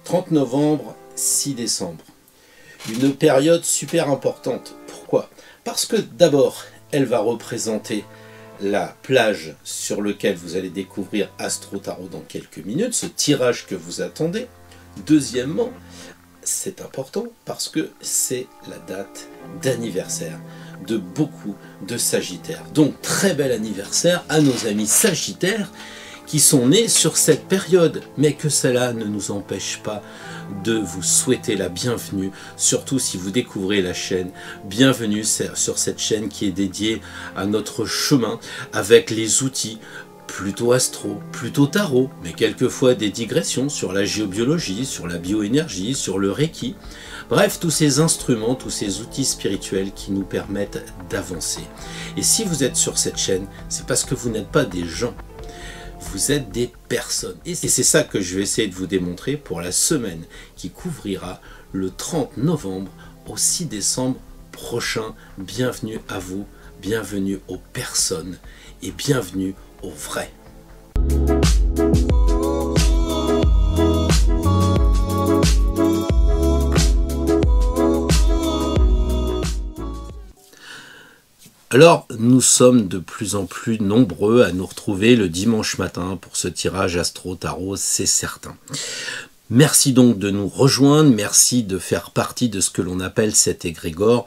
30 novembre, 6 décembre. Une période super importante. Pourquoi? Parce que d'abord, elle va représenter la plage sur laquelle vous allez découvrir Astro Tarot dans quelques minutes, ce tirage que vous attendez. Deuxièmement, c'est important parce que c'est la date d'anniversaire de beaucoup de Sagittaires. Donc très bel anniversaire à nos amis Sagittaires qui sont nés sur cette période, mais que cela ne nous empêche pas de vous souhaiter la bienvenue, surtout si vous découvrez la chaîne. Bienvenue sur cette chaîne qui est dédiée à notre chemin avec les outils plutôt astro, plutôt tarot, mais quelquefois des digressions sur la géobiologie, sur la bioénergie, sur le Reiki. Bref, tous ces instruments, tous ces outils spirituels qui nous permettent d'avancer. Et si vous êtes sur cette chaîne, c'est parce que vous n'êtes pas des gens. Vous êtes des personnes. Et c'est ça que je vais essayer de vous démontrer pour la semaine qui couvrira le 30 novembre au 6 décembre prochain. Bienvenue à vous, bienvenue aux personnes et bienvenue aux vrais. Alors, nous sommes de plus en plus nombreux à nous retrouver le dimanche matin pour ce tirage Astro Tarot, c'est certain. Merci donc de nous rejoindre, merci de faire partie de ce que l'on appelle cet égrégore,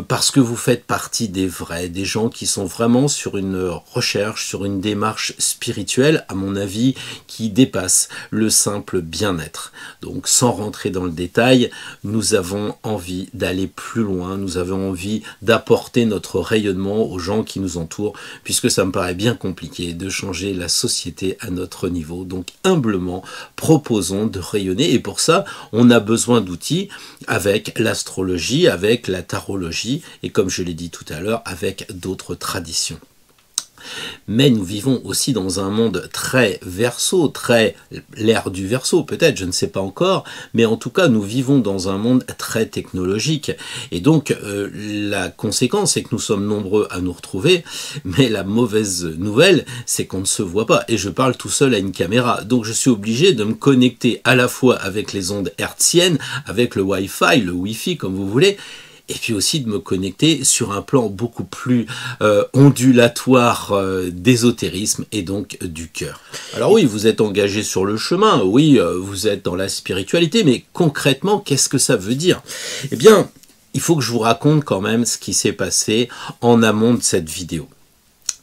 parce que vous faites partie des vrais, des gens qui sont vraiment sur une recherche, sur une démarche spirituelle, à mon avis, qui dépasse le simple bien-être. Donc sans rentrer dans le détail, nous avons envie d'aller plus loin, nous avons envie d'apporter notre rayonnement aux gens qui nous entourent, puisque ça me paraît bien compliqué de changer la société à notre niveau. Donc humblement, proposons de rayonner, et pour ça on a besoin d'outils avec l'astrologie, avec la tarologie et comme je l'ai dit tout à l'heure avec d'autres traditions. Mais nous vivons aussi dans un monde très Verseau, très l'ère du Verseau peut-être, je ne sais pas encore, mais en tout cas nous vivons dans un monde très technologique. Et donc la conséquence c'est que nous sommes nombreux à nous retrouver, mais la mauvaise nouvelle c'est qu'on ne se voit pas. Et je parle tout seul à une caméra, donc je suis obligé de me connecter à la fois avec les ondes hertziennes, avec le Wi-Fi, le Wi-Fi comme vous voulez, et puis aussi de me connecter sur un plan beaucoup plus ondulatoire d'ésotérisme et donc du cœur. Alors oui, vous êtes engagé sur le chemin, oui, vous êtes dans la spiritualité, mais concrètement, qu'est-ce que ça veut dire? Eh bien, il faut que je vous raconte quand même ce qui s'est passé en amont de cette vidéo.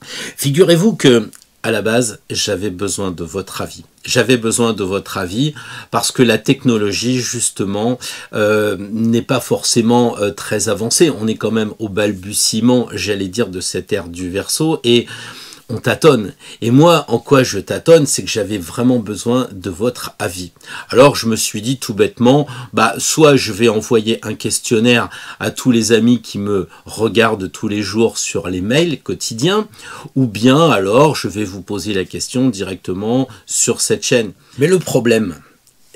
Figurez-vous que à la base, j'avais besoin de votre avis. J'avais besoin de votre avis parce que la technologie, justement, n'est pas forcément très avancée. On est quand même au balbutiement, j'allais dire, de cette ère du Verseau et on tâtonne. Et moi, en quoi je tâtonne, c'est que j'avais vraiment besoin de votre avis. Alors, je me suis dit tout bêtement, soit je vais envoyer un questionnaire à tous les amis qui me regardent tous les jours sur les mails quotidiens, ou bien alors je vais vous poser la question directement sur cette chaîne. Mais le problème,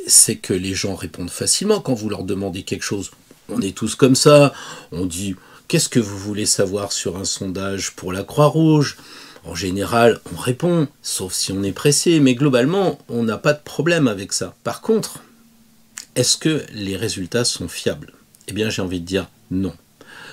c'est que les gens répondent facilement quand vous leur demandez quelque chose. On est tous comme ça, on dit « Qu'est-ce que vous voulez savoir sur un sondage pour la Croix-Rouge ?» En général, on répond, sauf si on est pressé, mais globalement, on n'a pas de problème avec ça. Par contre, est-ce que les résultats sont fiables? Eh bien, j'ai envie de dire non.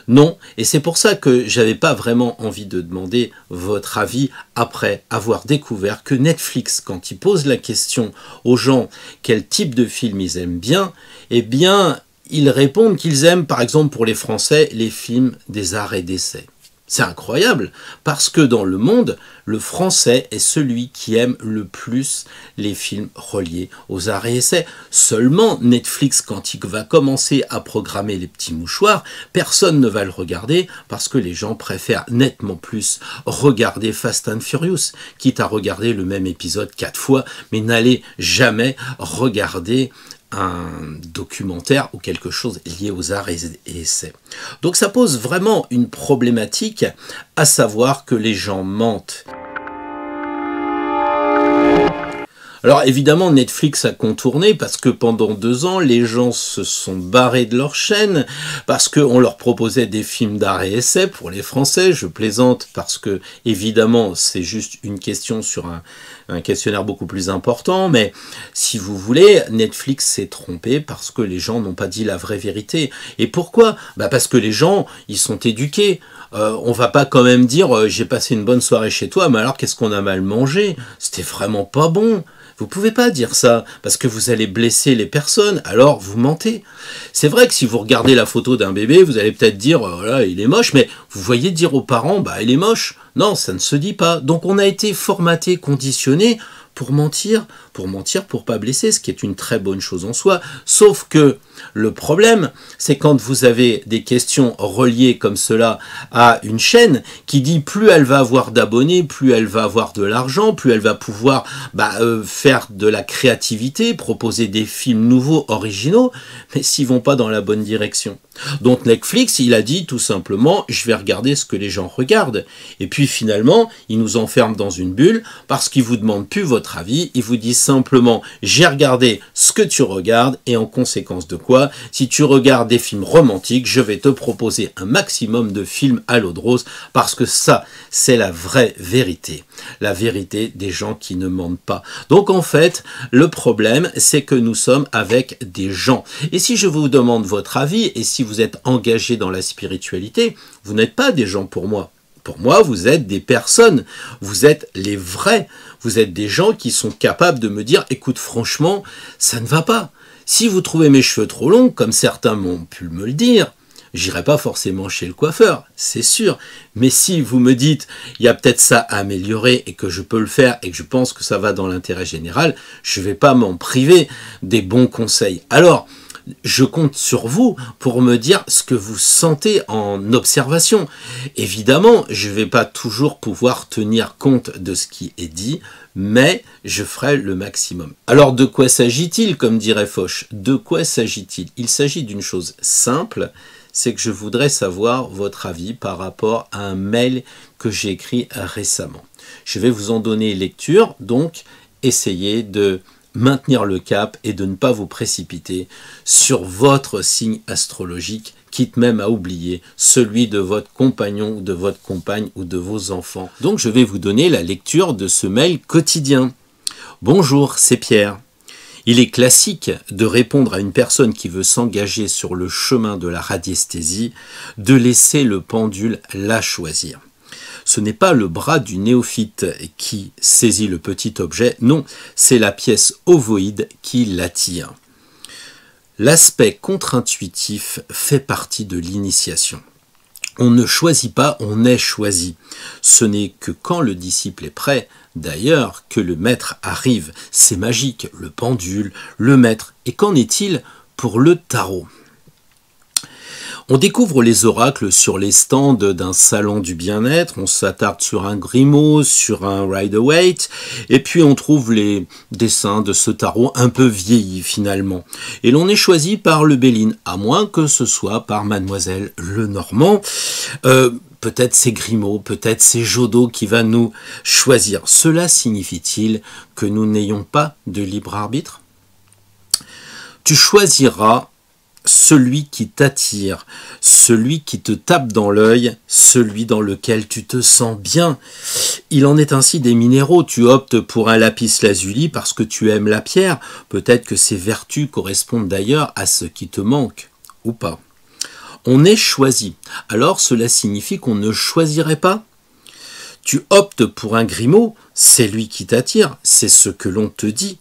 Non, et c'est pour ça que j'avais pas vraiment envie de demander votre avis après avoir découvert que Netflix, quand il pose la question aux gens quel type de film ils aiment bien, eh bien, ils répondent qu'ils aiment, par exemple pour les Français, les films des arts et d'essai. C'est incroyable, parce que dans le monde, le français est celui qui aime le plus les films reliés aux arts et essais. Seulement, Netflix, quand il va commencer à programmer les petits mouchoirs, personne ne va le regarder, parce que les gens préfèrent nettement plus regarder Fast and Furious, quitte à regarder le même épisode 4 fois, mais n'allez jamais regarder un documentaire ou quelque chose lié aux arts et essais. Donc ça pose vraiment une problématique, à savoir que les gens mentent. Alors évidemment, Netflix a contourné parce que pendant 2 ans, les gens se sont barrés de leur chaîne, parce qu'on leur proposait des films d'art et essai pour les Français. Je plaisante parce que évidemment, c'est juste une question sur un questionnaire beaucoup plus important, mais si vous voulez, Netflix s'est trompé parce que les gens n'ont pas dit la vraie vérité. Et pourquoi ? Parce que les gens, ils sont éduqués. On va pas quand même dire j'ai passé une bonne soirée chez toi, mais alors qu'est-ce qu'on a mal mangé ? C'était vraiment pas bon. Vous pouvez pas dire ça, parce que vous allez blesser les personnes, alors vous mentez. C'est vrai que si vous regardez la photo d'un bébé, vous allez peut-être dire, voilà, il est moche, mais vous voyez dire aux parents, il est moche. Non, ça ne se dit pas. Donc on a été formaté, conditionné pour mentir, pour pas blesser, ce qui est une très bonne chose en soi. Sauf que le problème, c'est quand vous avez des questions reliées comme cela à une chaîne qui dit plus elle va avoir d'abonnés, plus elle va avoir de l'argent, plus elle va pouvoir faire de la créativité, proposer des films nouveaux, originaux, mais s'ils vont pas dans la bonne direction. Donc Netflix, il a dit tout simplement, je vais regarder ce que les gens regardent. Et puis finalement, il nous enferme dans une bulle parce qu'il vous demande plus votre avis, il vous dit simplement, j'ai regardé ce que tu regardes et en conséquence de quoi, si tu regardes des films romantiques, je vais te proposer un maximum de films à l'eau de rose parce que ça, c'est la vraie vérité. La vérité des gens qui ne mentent pas. Donc en fait, le problème, c'est que nous sommes avec des gens. Et si je vous demande votre avis, et si vous êtes engagé dans la spiritualité, vous n'êtes pas des gens pour moi. Pour moi, vous êtes des personnes, vous êtes les vrais, vous êtes des gens qui sont capables de me dire, écoute, franchement, ça ne va pas. Si vous trouvez mes cheveux trop longs, comme certains m'ont pu me le dire, j'irai pas forcément chez le coiffeur, c'est sûr. Mais si vous me dites, il y a peut-être ça à améliorer et que je peux le faire et que je pense que ça va dans l'intérêt général, je vais pas m'en priver des bons conseils. Alors, je compte sur vous pour me dire ce que vous sentez en observation. Évidemment, je ne vais pas toujours pouvoir tenir compte de ce qui est dit, mais je ferai le maximum. Alors de quoi s'agit-il, comme dirait Foch? De quoi s'agit-il? Il s'agit d'une chose simple, c'est que je voudrais savoir votre avis par rapport à un mail que j'ai écrit récemment. Je vais vous en donner lecture, donc essayez de maintenir le cap et de ne pas vous précipiter sur votre signe astrologique, quitte même à oublier celui de votre compagnon ou de votre compagne ou de vos enfants. Donc je vais vous donner la lecture de ce mail quotidien. Bonjour, c'est Pierre. Il est classique de répondre à une personne qui veut s'engager sur le chemin de la radiesthésie, de laisser le pendule la choisir. Ce n'est pas le bras du néophyte qui saisit le petit objet, non, c'est la pièce ovoïde qui l'attire. L'aspect contre-intuitif fait partie de l'initiation. On ne choisit pas, on est choisi. Ce n'est que quand le disciple est prêt, d'ailleurs, que le maître arrive. C'est magique, le pendule, le maître. Et qu'en est-il pour le tarot ? On découvre les oracles sur les stands d'un salon du bien-être, on s'attarde sur un Grimaud, sur un Rider-Waite, et puis on trouve les dessins de ce tarot un peu vieilli finalement. Et l'on est choisi par le Béline, à moins que ce soit par Mademoiselle Lenormand. Peut-être c'est Grimaud, peut-être c'est Jodot qui va nous choisir. Cela signifie-t-il que nous n'ayons pas de libre arbitre ? Tu choisiras celui qui t'attire, celui qui te tape dans l'œil, celui dans lequel tu te sens bien. Il en est ainsi des minéraux. Tu optes pour un lapis-lazuli parce que tu aimes la pierre. Peut-être que ces vertus correspondent d'ailleurs à ce qui te manque, ou pas. On est choisi. Alors cela signifie qu'on ne choisirait pas ? Tu optes pour un Grimaud, c'est lui qui t'attire, c'est ce que l'on te dit.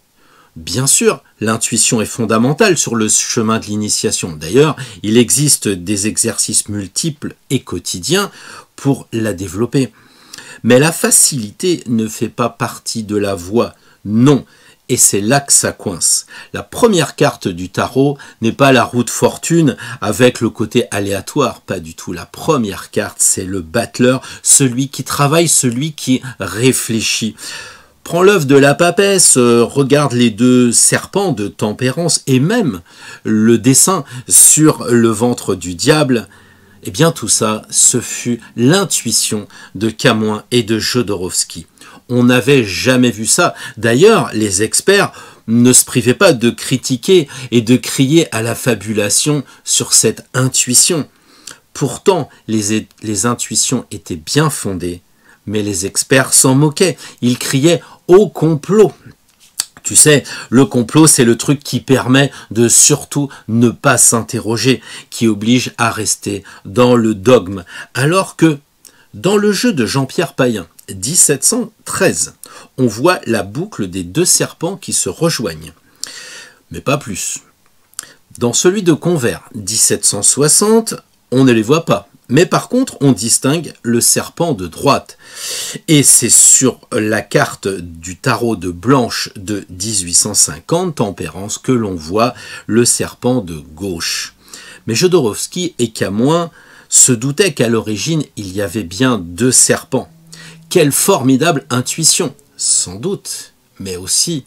Bien sûr, l'intuition est fondamentale sur le chemin de l'initiation. D'ailleurs, il existe des exercices multiples et quotidiens pour la développer. Mais la facilité ne fait pas partie de la voie, non. Et c'est là que ça coince. La première carte du tarot n'est pas la roue de fortune avec le côté aléatoire, pas du tout. La première carte, c'est le battleur, celui qui travaille, celui qui réfléchit. Prends l'œuvre de la papesse, regarde les deux serpents de tempérance et même le dessin sur le ventre du diable. Eh bien tout ça, ce fut l'intuition de Camoin et de Jodorowsky. On n'avait jamais vu ça. D'ailleurs, les experts ne se privaient pas de critiquer et de crier à la fabulation sur cette intuition. Pourtant, les intuitions étaient bien fondées, mais les experts s'en moquaient. Ils criaient au complot. Tu sais, le complot, c'est le truc qui permet de surtout ne pas s'interroger, qui oblige à rester dans le dogme. Alors que, dans le jeu de Jean-Pierre Payen, 1713, on voit la boucle des deux serpents qui se rejoignent. Mais pas plus. Dans celui de Convert, 1760, on ne les voit pas. Mais par contre, on distingue le serpent de droite. Et c'est sur la carte du tarot de Blanche de 1850, Tempérance, que l'on voit le serpent de gauche. Mais Jodorowsky et Camoin se doutaient qu'à l'origine, il y avait bien deux serpents. Quelle formidable intuition, sans doute, mais aussi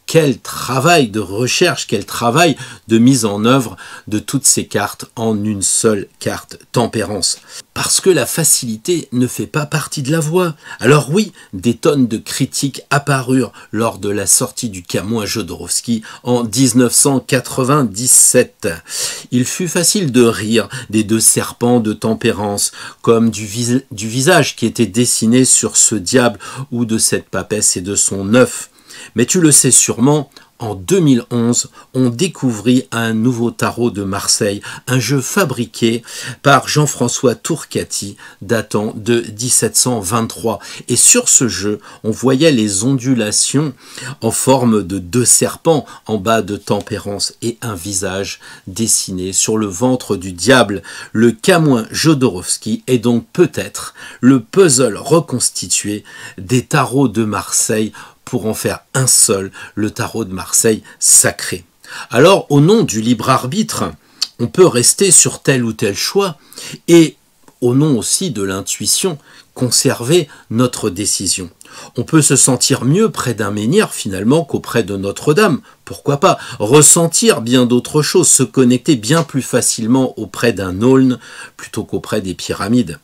quel travail de recherche, quel travail de mise en œuvre de toutes ces cartes en une seule carte Tempérance. Parce que la facilité ne fait pas partie de la voie. Alors oui, des tonnes de critiques apparurent lors de la sortie du Camoin Jodorowsky en 1997. Il fut facile de rire des deux serpents de Tempérance, comme du visage qui était dessiné sur ce diable ou de cette papesse et de son œuf. Mais tu le sais sûrement, en 2011, on découvrit un nouveau tarot de Marseille, un jeu fabriqué par Jean-François Tourcati, datant de 1723. Et sur ce jeu, on voyait les ondulations en forme de deux serpents en bas de Tempérance et un visage dessiné sur le ventre du diable. Le Camoin Jodorowsky est donc peut-être le puzzle reconstitué des tarots de Marseille pour en faire un seul, le tarot de Marseille sacré. Alors, au nom du libre arbitre, on peut rester sur tel ou tel choix et, au nom aussi de l'intuition, conserver notre décision. On peut se sentir mieux près d'un menhir finalement qu'auprès de Notre-Dame. Pourquoi pas ressentir bien d'autres choses, se connecter bien plus facilement auprès d'un aulne plutôt qu'auprès des pyramides.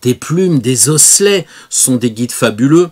Des plumes, des osselets sont des guides fabuleux.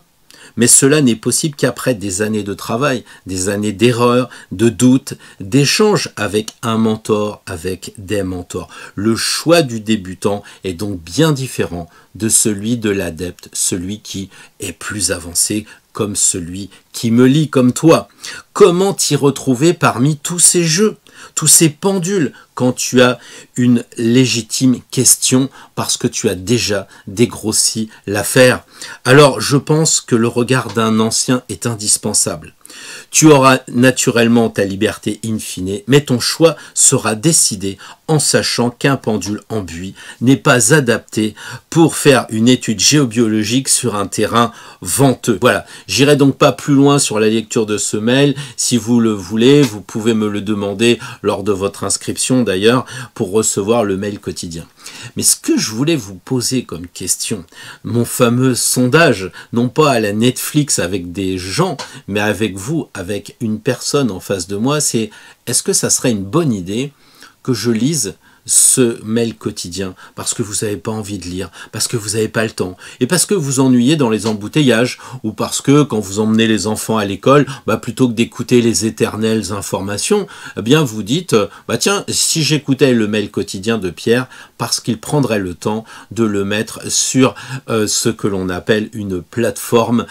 Mais cela n'est possible qu'après des années de travail, des années d'erreurs, de doutes, d'échanges avec un mentor, avec des mentors. Le choix du débutant est donc bien différent de celui de l'adepte, celui qui est plus avancé, comme celui qui me lit comme toi. Comment t'y retrouver parmi tous ces jeux, tous ces pendules, quand tu as une légitime question parce que tu as déjà dégrossi l'affaire? Alors je pense que le regard d'un ancien est indispensable. Tu auras naturellement ta liberté in fine, mais ton choix sera décidé en sachant qu'un pendule en buis n'est pas adapté pour faire une étude géobiologique sur un terrain venteux. Voilà, j'irai donc pas plus loin sur la lecture de ce mail. Si vous le voulez, vous pouvez me le demander lors de votre inscription d'ailleurs pour recevoir le mail quotidien. Mais ce que je voulais vous poser comme question, mon fameux sondage, non pas à la Netflix avec des gens, mais avec vous, avec une personne en face de moi, c'est est-ce que ça serait une bonne idée que je lise ce mail quotidien parce que vous n'avez pas envie de lire, parce que vous n'avez pas le temps, et parce que vous ennuyez dans les embouteillages, ou parce que quand vous emmenez les enfants à l'école, plutôt que d'écouter les éternelles informations, eh bien vous dites, tiens, si j'écoutais le mail quotidien de Pierre, parce qu'il prendrait le temps de le mettre sur ce que l'on appelle une plateforme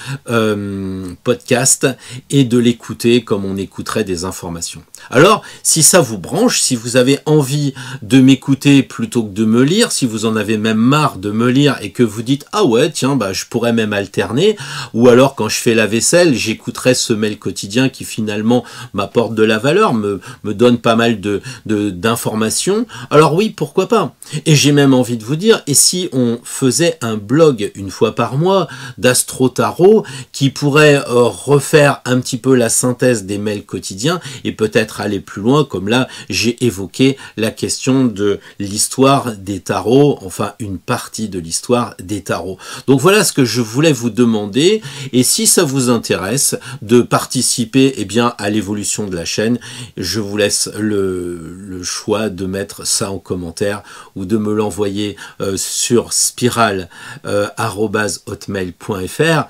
podcast, et de l'écouter comme on écouterait des informations. Alors, si ça vous branche, si vous avez envie de m'écouter plutôt que de me lire, si vous en avez même marre de me lire et que vous dites ah ouais tiens je pourrais même alterner, ou alors quand je fais la vaisselle j'écouterai ce mail quotidien qui finalement m'apporte de la valeur, me donne pas mal d'informations, alors oui pourquoi pas. Et j'ai même envie de vous dire, et si on faisait un blog une fois par mois d'Astro Tarot qui pourrait refaire un petit peu la synthèse des mails quotidiens et peut-être aller plus loin, comme là j'ai évoqué la question de l'histoire des tarots, enfin une partie de l'histoire des tarots. Donc voilà ce que je voulais vous demander, et si ça vous intéresse de participer à l'évolution de la chaîne, je vous laisse le choix de mettre ça en commentaire ou de me l'envoyer sur spiral@hotmail.fr.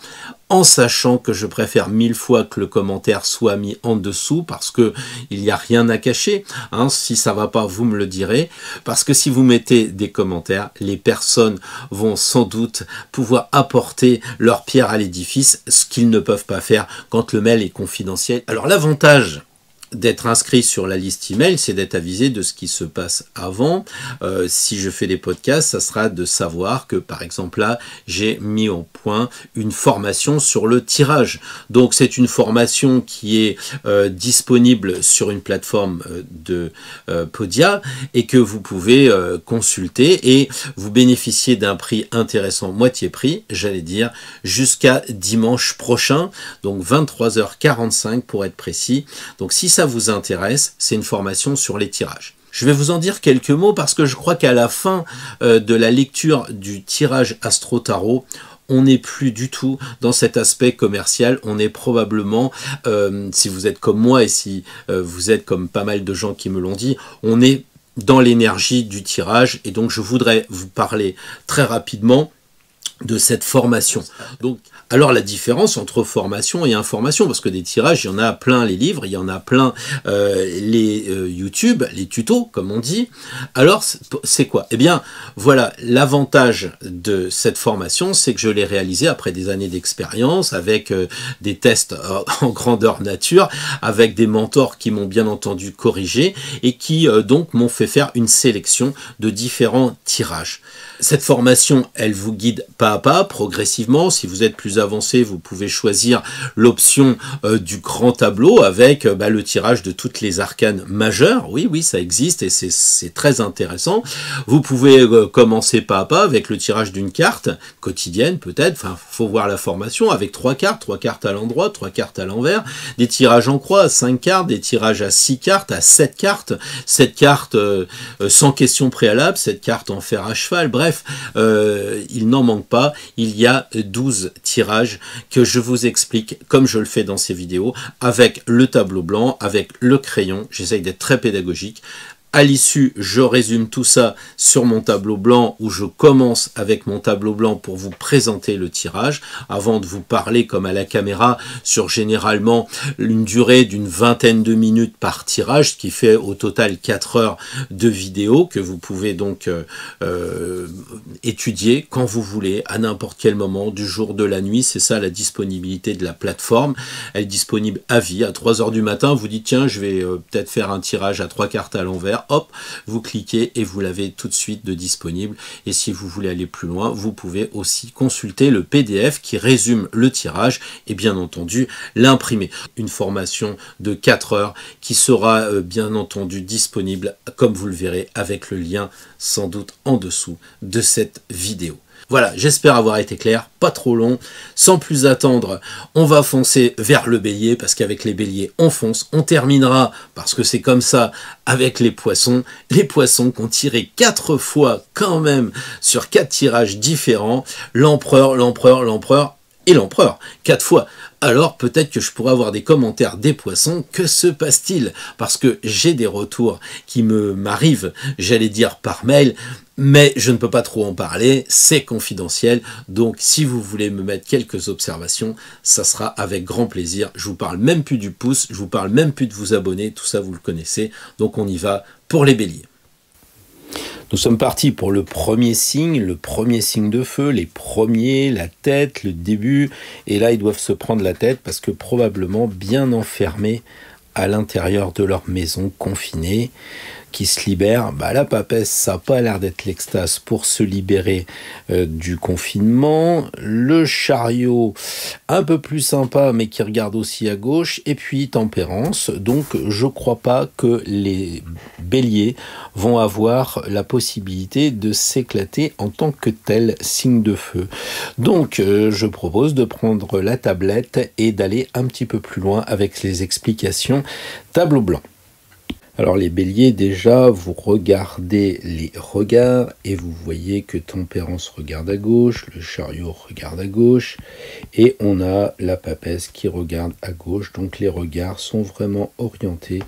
en sachant que je préfère 1000 fois que le commentaire soit mis en dessous parce que il n'y a rien à cacher. Hein, si ça va pas, vous me le direz. Parce que si vous mettez des commentaires, les personnes vont sans doute pouvoir apporter leur pierre à l'édifice, ce qu'ils ne peuvent pas faire quand le mail est confidentiel. Alors l'avantage d'être inscrit sur la liste email, c'est d'être avisé de ce qui se passe avant. Si je fais des podcasts, ça sera de savoir que, par exemple, là, j'ai mis au point une formation sur le tirage. Donc, c'est une formation qui est disponible sur une plateforme de Podia et que vous pouvez consulter et vous bénéficier d'un prix intéressant, moitié prix, j'allais dire, jusqu'à dimanche prochain, donc 23h45 pour être précis. Donc, si ça vous intéresse, c'est une formation sur les tirages. Je vais vous en dire quelques mots parce que je crois qu'à la fin de la lecture du tirage Astro Tarot, on n'est plus du tout dans cet aspect commercial, on est probablement, si vous êtes comme moi et si vous êtes comme pas mal de gens qui me l'ont dit, on est dans l'énergie du tirage et donc je voudrais vous parler très rapidement de cette formation. Donc, alors la différence entre formation et information, parce que des tirages, il y en a plein les livres, il y en a plein les YouTube, les tutos, comme on dit. Alors, c'est quoi? Eh bien, voilà, l'avantage de cette formation, c'est que je l'ai réalisée après des années d'expérience, avec des tests en grandeur nature, avec des mentors qui m'ont bien entendu corrigé, et qui donc m'ont fait faire une sélection de différents tirages. Cette formation, elle vous guide pas à pas, progressivement. Si vous êtes plus avancé, vous pouvez choisir l'option du grand tableau avec le tirage de toutes les arcanes majeures. Oui, oui, ça existe et c'est très intéressant. Vous pouvez commencer pas à pas avec le tirage d'une carte quotidienne, peut-être. Enfin, faut voir la formation avec 3 cartes à l'endroit, 3 cartes à l'envers, des tirages en croix à 5 cartes, des tirages à 6 cartes, à 7 cartes, 7 cartes sans question préalable, 7 cartes en fer à cheval, bref, il n'en manque pas, il y a 12 tirages que je vous explique comme je le fais dans ces vidéos, avec le tableau blanc, avec le crayon, j'essaye d'être très pédagogique. À l'issue, je résume tout ça sur mon tableau blanc où je commence avec mon tableau blanc pour vous présenter le tirage avant de vous parler comme à la caméra sur généralement une durée d'une vingtaine de minutes par tirage, ce qui fait au total 4 heures de vidéo que vous pouvez donc étudier quand vous voulez, à n'importe quel moment du jour, de la nuit. C'est ça la disponibilité de la plateforme. Elle est disponible à vie. À 3 heures du matin, vous dites tiens, je vais peut-être faire un tirage à 3 cartes à l'envers. Hop, vous cliquez et vous l'avez tout de suite de disponible. Et si vous voulez aller plus loin, vous pouvez aussi consulter le PDF qui résume le tirage et bien entendu l'imprimer. Une formation de 4 heures qui sera bien entendu disponible, comme vous le verrez, avec le lien sans doute en dessous de cette vidéo. Voilà, j'espère avoir été clair, pas trop long. Sans plus attendre, on va foncer vers le bélier, parce qu'avec les béliers, on fonce. On terminera, parce que c'est comme ça, avec les poissons. Les poissons qui ont tiré 4 fois quand même, sur 4 tirages différents. L'empereur, l'empereur, l'empereur et l'empereur. 4 fois. Alors peut-être que je pourrais avoir des commentaires des poissons. Que se passe-t-il? Parce que j'ai des retours qui m'arrivent, j'allais dire par mail, mais je ne peux pas trop en parler, c'est confidentiel. Donc si vous voulez me mettre quelques observations, ça sera avec grand plaisir. Je vous parle même plus du pouce, je vous parle même plus de vous abonner, tout ça vous le connaissez. Donc on y va pour les béliers. Nous sommes partis pour le premier signe de feu, les premiers, la tête, le début. Et là, ils doivent se prendre la tête parce que probablement bien enfermés à l'intérieur de leur maison, confinés, qui se libèrent. La papesse, ça n'a pas l'air d'être l'extase pour se libérer du confinement. Le chariot, un peu plus sympa, mais qui regarde aussi à gauche. Et puis tempérance. Donc, je crois pas que les béliers vont avoir la possibilité de s'éclater en tant que tel signe de feu. Donc, je propose de prendre la tablette et d'aller un petit peu plus loin avec les explications. Tableau blanc. Alors les béliers, déjà, vous regardez les regards et vous voyez que tempérance regarde à gauche, le chariot regarde à gauche et on a la papesse qui regarde à gauche. Donc les regards sont vraiment orientés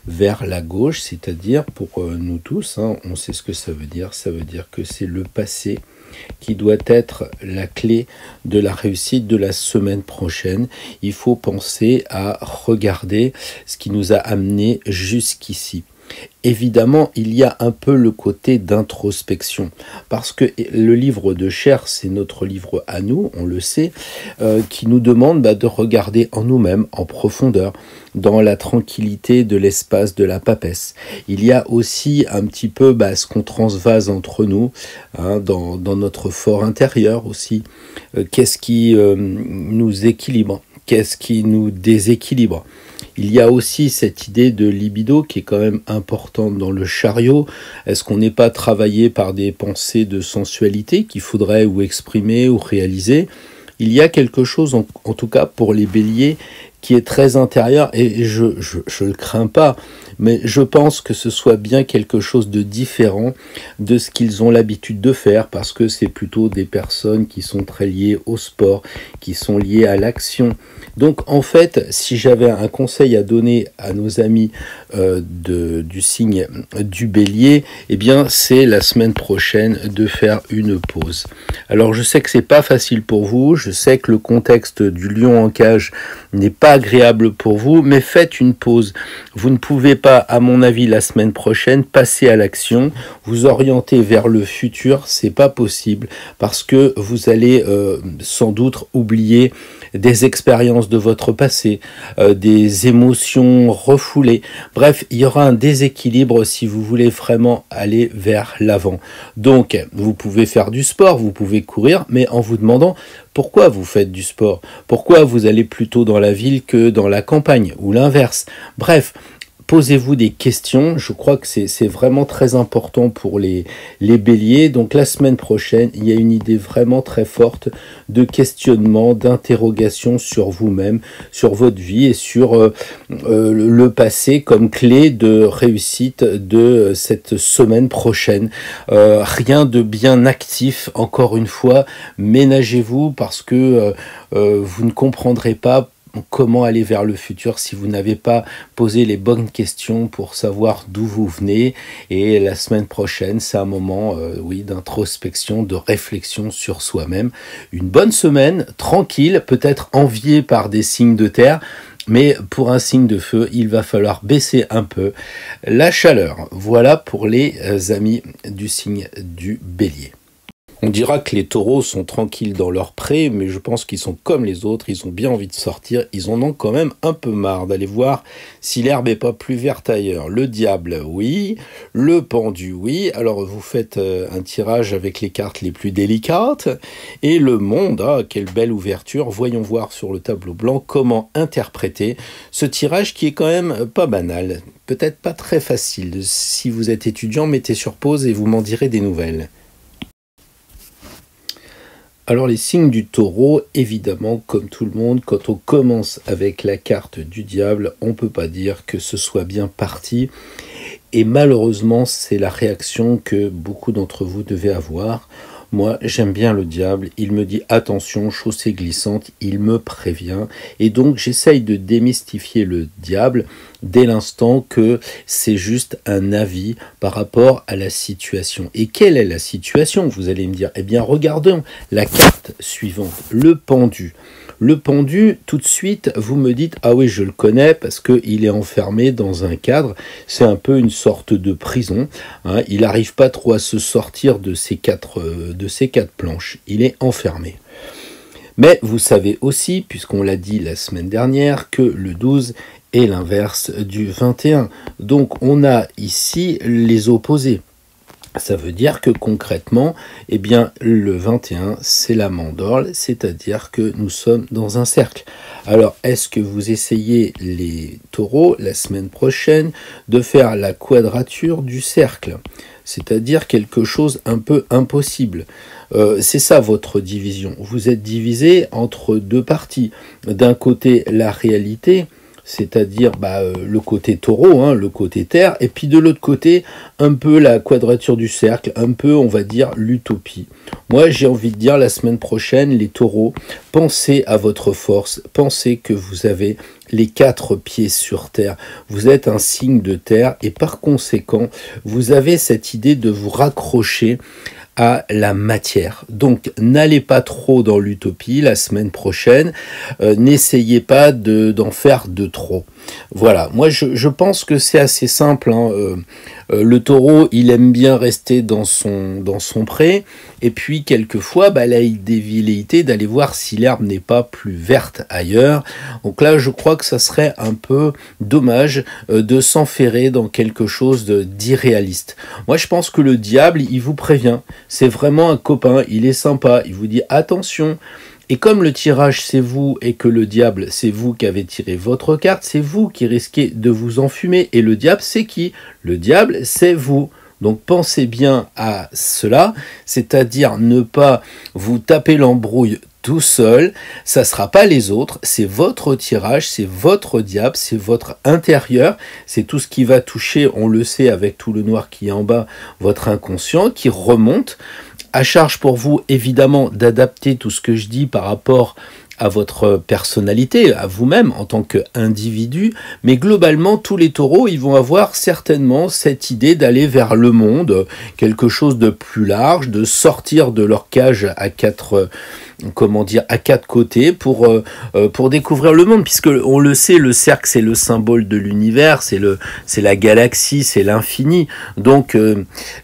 vers la gauche, c'est-à-dire pour nous tous, on sait ce que ça veut dire que c'est le passé qui doit être la clé de la réussite de la semaine prochaine. Il faut penser à regarder ce qui nous a amené jusqu'ici. Évidemment, il y a un peu le côté d'introspection, parce que le livre de Cher, c'est notre livre à nous, on le sait, qui nous demande de regarder en nous-mêmes, en profondeur, dans la tranquillité de l'espace de la papesse. Il y a aussi un petit peu ce qu'on transvase entre nous, dans notre fort intérieur aussi. Qu'est-ce qui nous équilibre? Qu'est-ce qui nous déséquilibre? Il y a aussi cette idée de libido qui est quand même importante dans le chariot. Est-ce qu'on n'est pas travaillé par des pensées de sensualité qu'il faudrait ou exprimer ou réaliser? Il y a quelque chose, en tout cas pour les béliers, qui est très intérieur, et je le crains pas, mais je pense que ce soit bien quelque chose de différent de ce qu'ils ont l'habitude de faire, parce que c'est plutôt des personnes qui sont très liées au sport, qui sont liées à l'action. Donc en fait, si j'avais un conseil à donner à nos amis du signe du bélier, eh bien c'est la semaine prochaine de faire une pause. Alors je sais que c'est pas facile pour vous, je sais que le contexte du lion en cage n'est pas agréable pour vous, mais faites une pause. Vous ne pouvez pas, à mon avis, la semaine prochaine, passer à l'action, vous orienter vers le futur, c'est pas possible, parce que vous allez sans doute oublier des expériences de votre passé, des émotions refoulées. Bref, il y aura un déséquilibre si vous voulez vraiment aller vers l'avant. Donc, vous pouvez faire du sport, vous pouvez courir, mais en vous demandant pourquoi vous faites du sport, pourquoi vous allez plutôt dans la ville que dans la campagne, ou l'inverse. Bref, posez-vous des questions, je crois que c'est vraiment très important pour les béliers. Donc la semaine prochaine, il y a une idée vraiment très forte de questionnement, d'interrogation sur vous-même, sur votre vie et sur le passé comme clé de réussite de cette semaine prochaine. Rien de bien actif, encore une fois, ménagez-vous parce que vous ne comprendrez pas comment aller vers le futur si vous n'avez pas posé les bonnes questions pour savoir d'où vous venez. Et la semaine prochaine, c'est un moment d'introspection, de réflexion sur soi-même. Une bonne semaine, tranquille, peut-être enviée par des signes de terre, mais pour un signe de feu, il va falloir baisser un peu la chaleur. Voilà pour les amis du signe du bélier. On dira que les taureaux sont tranquilles dans leur pré, mais je pense qu'ils sont comme les autres, ils ont bien envie de sortir, ils en ont quand même un peu marre d'aller voir si l'herbe n'est pas plus verte ailleurs. Le diable, oui, le pendu, oui, alors vous faites un tirage avec les cartes les plus délicates, et le monde, quelle belle ouverture, voyons voir sur le tableau blanc comment interpréter ce tirage qui est quand même pas banal, peut-être pas très facile. Si vous êtes étudiant, mettez sur pause et vous m'en direz des nouvelles. Alors les signes du taureau, évidemment, comme tout le monde, quand on commence avec la carte du diable, on ne peut pas dire que ce soit bien parti. Et malheureusement, c'est la réaction que beaucoup d'entre vous devaient avoir. Moi, j'aime bien le diable, il me dit attention, chaussée glissante, il me prévient. Et donc, j'essaye de démystifier le diable dès l'instant que c'est juste un avis par rapport à la situation. Et quelle est la situation, vous allez me dire? Eh bien, regardons la carte suivante, le pendu. Le pendu, tout de suite, vous me dites « Ah oui, je le connais parce qu'il est enfermé dans un cadre. » C'est un peu une sorte de prison. Il n'arrive pas trop à se sortir de ces quatre planches. Il est enfermé. Mais vous savez aussi, puisqu'on l'a dit la semaine dernière, que le 12 est l'inverse du 21. Donc on a ici les opposés. Ça veut dire que concrètement, eh bien, le 21, c'est la mandorle, c'est-à-dire que nous sommes dans un cercle. Alors, est-ce que vous essayez, les taureaux, la semaine prochaine, de faire la quadrature du cercle? C'est-à-dire quelque chose un peu impossible. C'est ça votre division. Vous êtes divisé entre deux parties. D'un côté, la réalité, c'est-à-dire le côté taureau, le côté terre, et puis de l'autre côté, un peu la quadrature du cercle, un peu, on va dire, l'utopie. Moi, j'ai envie de dire, la semaine prochaine, les taureaux, pensez à votre force, pensez que vous avez les 4 pieds sur terre. Vous êtes un signe de terre, et par conséquent, vous avez cette idée de vous raccrocher à la matière. Donc n'allez pas trop dans l'utopie la semaine prochaine, n'essayez pas d'en faire de trop. Voilà, moi je pense que c'est assez simple, hein. Le taureau, il aime bien rester dans son pré, et puis quelquefois, il a des velléités d'aller voir si l'herbe n'est pas plus verte ailleurs. Donc là, je crois que ça serait un peu dommage de s'enferrer dans quelque chose d'irréaliste. Moi, je pense que le diable, il vous prévient. C'est vraiment un copain, il est sympa, il vous dit attention. Et comme le tirage c'est vous et que le diable c'est vous qui avez tiré votre carte, c'est vous qui risquez de vous enfumer. Et le diable c'est qui? Le diable c'est vous. Donc pensez bien à cela, c'est-à-dire ne pas vous taper l'embrouille tout seul, ça ne sera pas les autres, c'est votre tirage, c'est votre diable, c'est votre intérieur, c'est tout ce qui va toucher, on le sait avec tout le noir qui est en bas, votre inconscient qui remonte. À charge pour vous, évidemment, d'adapter tout ce que je dis par rapport à votre personnalité, à vous-même en tant qu'individu, mais globalement, tous les taureaux, ils vont avoir certainement cette idée d'aller vers le monde, quelque chose de plus large, de sortir de leur cage à quatre côtés pour découvrir le monde, puisque on le sait, le cercle c'est le symbole de l'univers, c'est la galaxie, c'est l'infini. Donc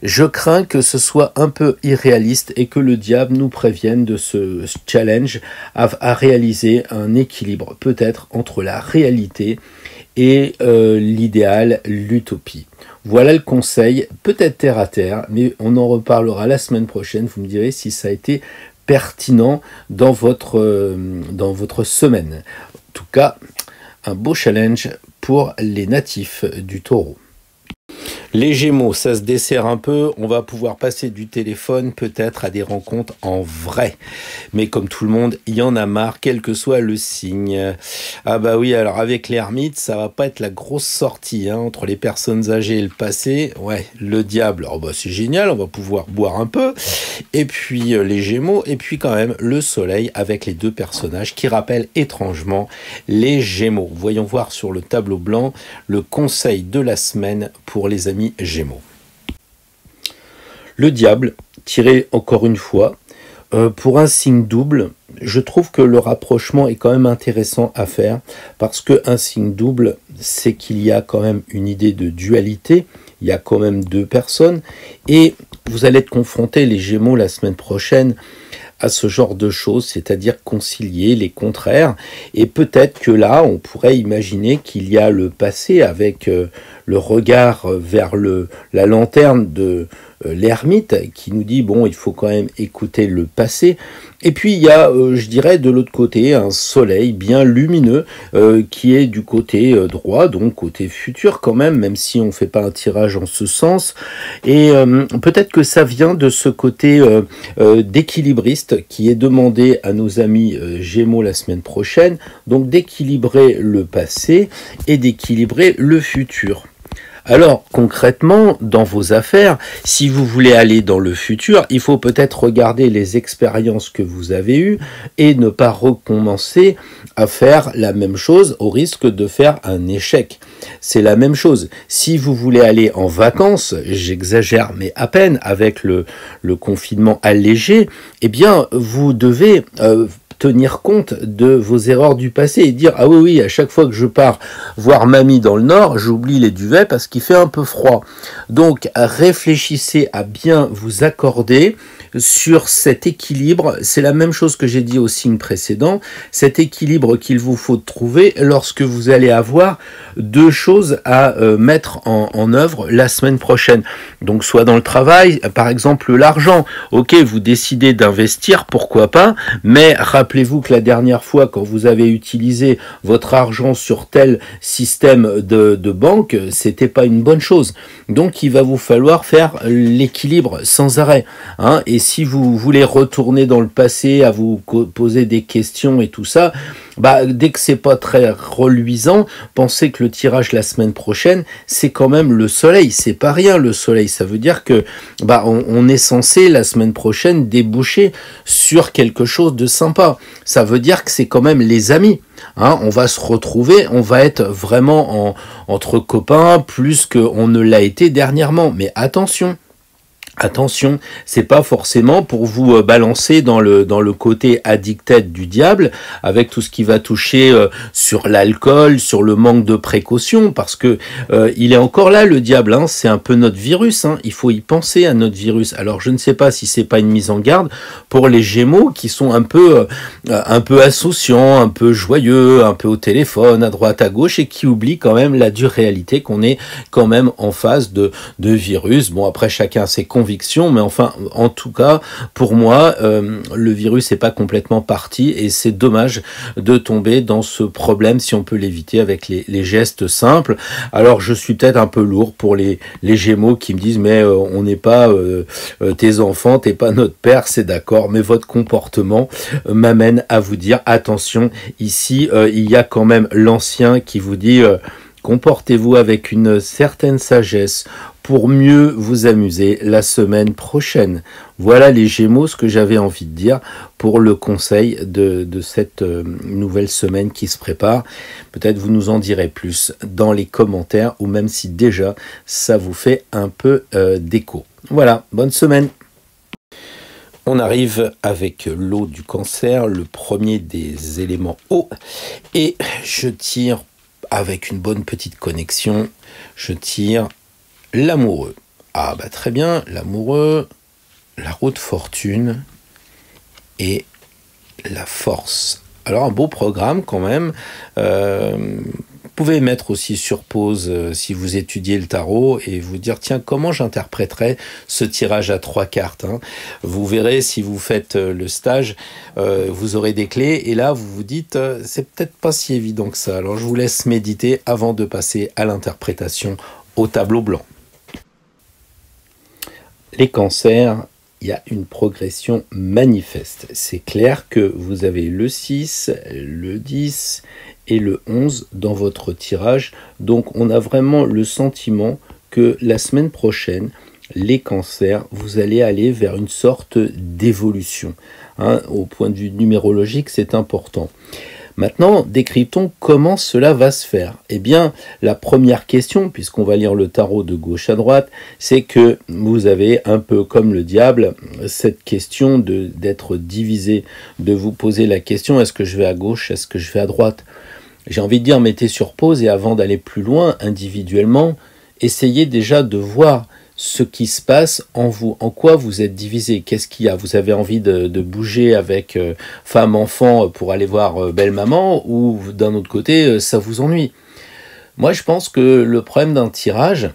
je crains que ce soit un peu irréaliste et que le diable nous prévienne de ce challenge à réaliser un équilibre peut-être entre la réalité et l'idéal, l'utopie. Voilà le conseil, peut-être terre à terre, mais on en reparlera la semaine prochaine. Vous me direz si ça a été pertinent dans votre semaine. En tout cas, un beau challenge pour les natifs du taureau. Les Gémeaux, ça se dessert un peu, on va pouvoir passer du téléphone peut-être à des rencontres en vrai. Mais comme tout le monde, il y en a marre, quel que soit le signe. Ah bah oui, alors avec l'ermite, ça va pas être la grosse sortie, hein, entre les personnes âgées et le passé. Ouais, le diable, alors bah c'est génial, on va pouvoir boire un peu. Et puis les Gémeaux, et puis quand même le soleil avec les deux personnages qui rappellent étrangement les Gémeaux. Voyons voir sur le tableau blanc le conseil de la semaine pour les amis Gémeaux. Le diable, tiré encore une fois, pour un signe double, je trouve que le rapprochement est quand même intéressant à faire, parce qu'un signe double, c'est qu'il y a quand même une idée de dualité, il y a quand même deux personnes, et vous allez être confrontés, les Gémeaux, la semaine prochaine, à ce genre de choses, c'est-à-dire concilier les contraires. Et peut-être que là, on pourrait imaginer qu'il y a le passé avec le regard vers la lanterne de l'ermite qui nous dit, bon, il faut quand même écouter le passé. Et puis il y a, je dirais, de l'autre côté, un soleil bien lumineux qui est du côté droit, donc côté futur quand même si on ne fait pas un tirage en ce sens. Et peut-être que ça vient de ce côté d'équilibriste qui est demandé à nos amis Gémeaux la semaine prochaine, donc d'équilibrer le passé et d'équilibrer le futur. Alors concrètement, dans vos affaires, si vous voulez aller dans le futur, il faut peut-être regarder les expériences que vous avez eues et ne pas recommencer à faire la même chose au risque de faire un échec. C'est la même chose. Si vous voulez aller en vacances, j'exagère mais à peine avec le confinement allégé, eh bien vous devez tenir compte de vos erreurs du passé et dire « Ah oui, à chaque fois que je pars voir mamie dans le nord, j'oublie les duvets parce qu'il fait un peu froid. » Donc, réfléchissez à bien vous accorder sur cet équilibre. C'est la même chose que j'ai dit au signe précédent, cet équilibre qu'il vous faut trouver lorsque vous allez avoir deux choses à mettre en œuvre la semaine prochaine. Donc, soit dans le travail, par exemple l'argent. Ok, vous décidez d'investir, pourquoi pas, mais rappelez-vous que la dernière fois, quand vous avez utilisé votre argent sur tel système de banque, c'était pas une bonne chose. Donc, il va vous falloir faire l'équilibre sans arrêt. Hein, et si vous voulez retourner dans le passé, à vous poser des questions et tout ça, dès que c'est pas très reluisant, pensez que le tirage la semaine prochaine, c'est quand même le soleil. C'est pas rien le soleil. Ça veut dire que on est censé la semaine prochaine déboucher sur quelque chose de sympa. Ça veut dire que c'est quand même les amis. Hein, on va se retrouver, on va être vraiment entre copains plus qu'on ne l'a été dernièrement. Mais attention, Attention, c'est pas forcément pour vous balancer dans le côté addicted du diable, avec tout ce qui va toucher sur l'alcool, sur le manque de précaution, parce que il est encore là le diable, hein, c'est un peu notre virus, hein, il faut y penser à notre virus. Alors je ne sais pas si c'est pas une mise en garde pour les Gémeaux qui sont un peu insouciants, un peu joyeux, un peu au téléphone, à droite à gauche, et qui oublient quand même la dure réalité qu'on est quand même en face de virus. Bon, après chacun a ses convictions, mais enfin, en tout cas, pour moi, le virus n'est pas complètement parti et c'est dommage de tomber dans ce problème si on peut l'éviter avec les gestes simples. Alors, je suis peut-être un peu lourd pour les Gémeaux qui me disent mais on n'est pas tes enfants, t'es pas notre père, c'est d'accord, mais votre comportement m'amène à vous dire attention, ici, il y a quand même l'ancien qui vous dit comportez-vous avec une certaine sagesse pour mieux vous amuser la semaine prochaine. Voilà les Gémeaux, ce que j'avais envie de dire pour le conseil de cette nouvelle semaine qui se prépare. Peut-être vous nous en direz plus dans les commentaires ou même si déjà ça vous fait un peu d'écho. Voilà, bonne semaine. On arrive avec l'eau du Cancer, le premier des éléments eau, et je tire avec une bonne petite connexion, je tire l'amoureux. Ah bah très bien, l'amoureux, la roue de fortune et la force. Alors un beau programme quand même. Vous pouvez mettre aussi sur pause si vous étudiez le tarot et vous dire tiens comment j'interpréterais ce tirage à 3 cartes. Vous verrez si vous faites le stage, vous aurez des clés et là vous vous dites c'est peut-être pas si évident que ça. Alors je vous laisse méditer avant de passer à l'interprétation au tableau blanc. Les cancers, il y a une progression manifeste. C'est clair que vous avez le 6, le 10 et le 11 dans votre tirage. Donc on a vraiment le sentiment que la semaine prochaine, les cancers, vous allez aller vers une sorte d'évolution. Au point de vue numérologique, c'est important. Maintenant, décryptons comment cela va se faire. Eh bien, la première question, puisqu'on va lire le tarot de gauche à droite, c'est que vous avez un peu comme le diable, cette question d'être divisé, de vous poser la question, est-ce que je vais à gauche, est-ce que je vais à droite? J'ai envie de dire, mettez sur pause et avant d'aller plus loin, individuellement, essayez déjà de voir ce qui se passe en vous, en quoi vous êtes divisé, qu'est-ce qu'il y a, vous avez envie de bouger avec femme, enfant pour aller voir belle maman ou d'un autre côté ça vous ennuie. Moi je pense que le problème d'un tirage,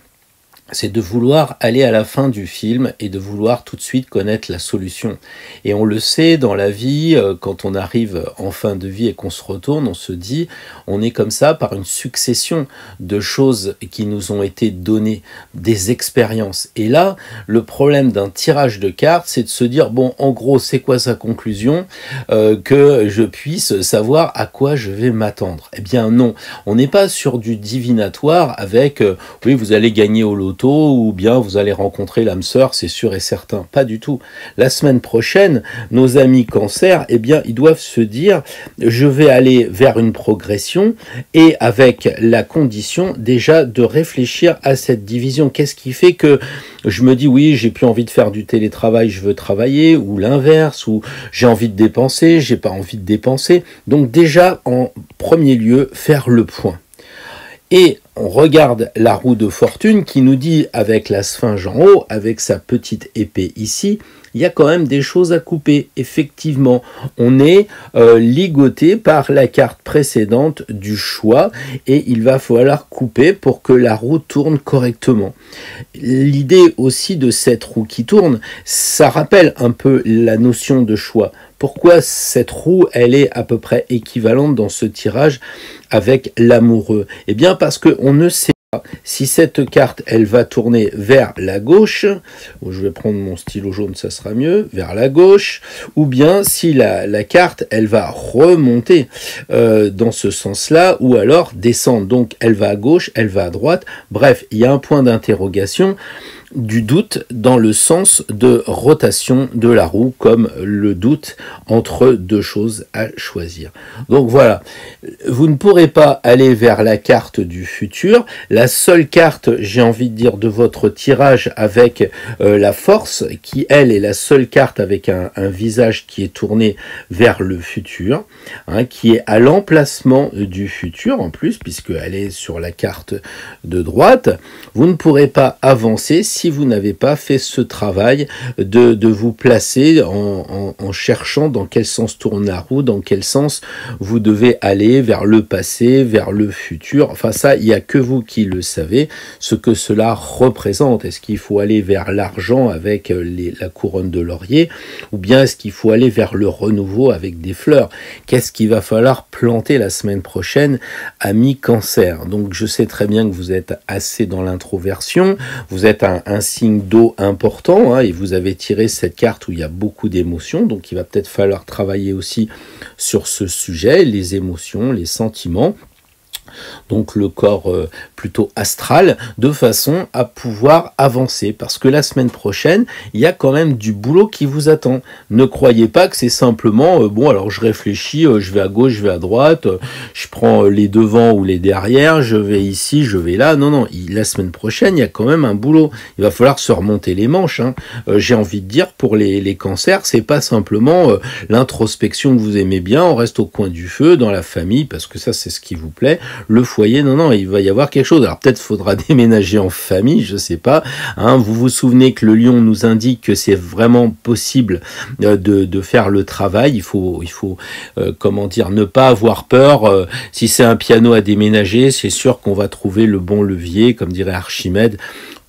c'est de vouloir aller à la fin du film et de vouloir tout de suite connaître la solution. Et on le sait dans la vie, quand on arrive en fin de vie et qu'on se retourne, on se dit, on est comme ça par une succession de choses qui nous ont été données, des expériences. Et là, le problème d'un tirage de cartes, c'est de se dire, bon, en gros, c'est quoi sa conclusion, que je puisse savoir à quoi je vais m'attendre. Eh bien non, on n'est pas sur du divinatoire avec, oui, vous allez gagner au loto, ou bien vous allez rencontrer l'âme sœur, c'est sûr et certain. Pas du tout. La semaine prochaine, nos amis cancer, eh bien, ils doivent se dire, je vais aller vers une progression et avec la condition déjà de réfléchir à cette division. Qu'est-ce qui fait que je me dis, oui, j'ai plus envie de faire du télétravail, je veux travailler, ou l'inverse, ou j'ai envie de dépenser, j'ai pas envie de dépenser. Donc déjà, en premier lieu, faire le point. Et on regarde la roue de fortune qui nous dit, avec la sphinge en haut, avec sa petite épée ici, il y a quand même des choses à couper. Effectivement, on est ligoté par la carte précédente du choix et il va falloir couper pour que la roue tourne correctement. L'idée aussi de cette roue qui tourne, ça rappelle un peu la notion de choix. Pourquoi cette roue, elle est à peu près équivalente dans ce tirage avec l'amoureux? Eh bien parce qu'on ne sait pas si cette carte, elle va tourner vers la gauche, je vais prendre mon stylo jaune, ça sera mieux, vers la gauche, ou bien si la carte, elle va remonter dans ce sens-là, ou alors descendre. Donc elle va à gauche, elle va à droite. Bref, il y a un point d'interrogation. du doute dans le sens de rotation de la roue, comme le doute entre deux choses à choisir. Donc voilà, vous ne pourrez pas aller vers la carte du futur. La seule carte, j'ai envie de dire, de votre tirage avec la force, qui elle est la seule carte avec un visage qui est tourné vers le futur, hein, qui est à l'emplacement du futur en plus, puisqu'elle est sur la carte de droite. Vous ne pourrez pas avancer si vous n'avez pas fait ce travail de vous placer en cherchant dans quel sens tourne la roue, dans quel sens vous devez aller vers le passé, vers le futur. Enfin ça, il n'y a que vous qui le savez, ce que cela représente. Est-ce qu'il faut aller vers l'argent avec la couronne de laurier, ou bien est-ce qu'il faut aller vers le renouveau avec des fleurs? Qu'est-ce qu'il va falloir planter la semaine prochaine, ami Cancer? Donc je sais très bien que vous êtes assez dans l'introversion, vous êtes un signe d'eau important, hein, et vous avez tiré cette carte où il y a beaucoup d'émotions, donc il va peut-être falloir travailler aussi sur ce sujet, les émotions, les sentiments. Donc le corps plutôt astral, de façon à pouvoir avancer. Parce que la semaine prochaine, il y a quand même du boulot qui vous attend. Ne croyez pas que c'est simplement, bon alors je réfléchis, je vais à gauche, je vais à droite, je prends les devants ou les derrière, je vais ici, je vais là. Non, non, la semaine prochaine, il y a quand même un boulot. Il va falloir se remonter les manches. Hein. J'ai envie de dire, pour les cancers, c'est pas simplement l'introspection que vous aimez bien, on reste au coin du feu, dans la famille, parce que ça c'est ce qui vous plaît. Le foyer, non, non, il va y avoir quelque chose. Alors peut-être faudra déménager en famille, je sais pas. Hein, vous vous souvenez que le lion nous indique que c'est vraiment possible de faire le travail. Il faut comment dire, ne pas avoir peur. Si c'est un piano à déménager, c'est sûr qu'on va trouver le bon levier, comme dirait Archimède,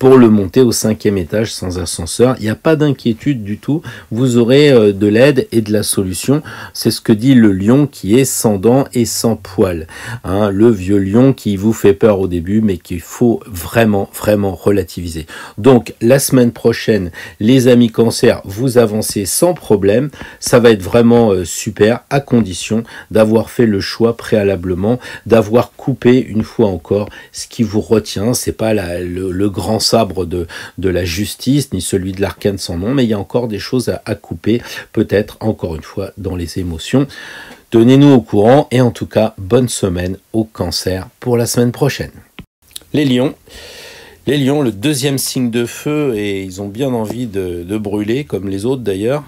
pour le monter au 5e étage sans ascenseur. Il n'y a pas d'inquiétude du tout. Vous aurez de l'aide et de la solution. C'est ce que dit le lion qui est sans dents et sans poils. Hein, le vieux lion qui vous fait peur au début, mais qu'il faut vraiment, vraiment relativiser. Donc, la semaine prochaine, les amis Cancer, vous avancez sans problème. Ça va être vraiment super, à condition d'avoir fait le choix préalablement, d'avoir coupé une fois encore ce qui vous retient. C'est pas le grand sabre de la justice, ni celui de l'arcane sans nom, mais il y a encore des choses à couper, peut-être encore une fois dans les émotions. Tenez-nous au courant et en tout cas, bonne semaine au Cancer pour la semaine prochaine. Les lions, le deuxième signe de feu, et ils ont bien envie de brûler, comme les autres d'ailleurs.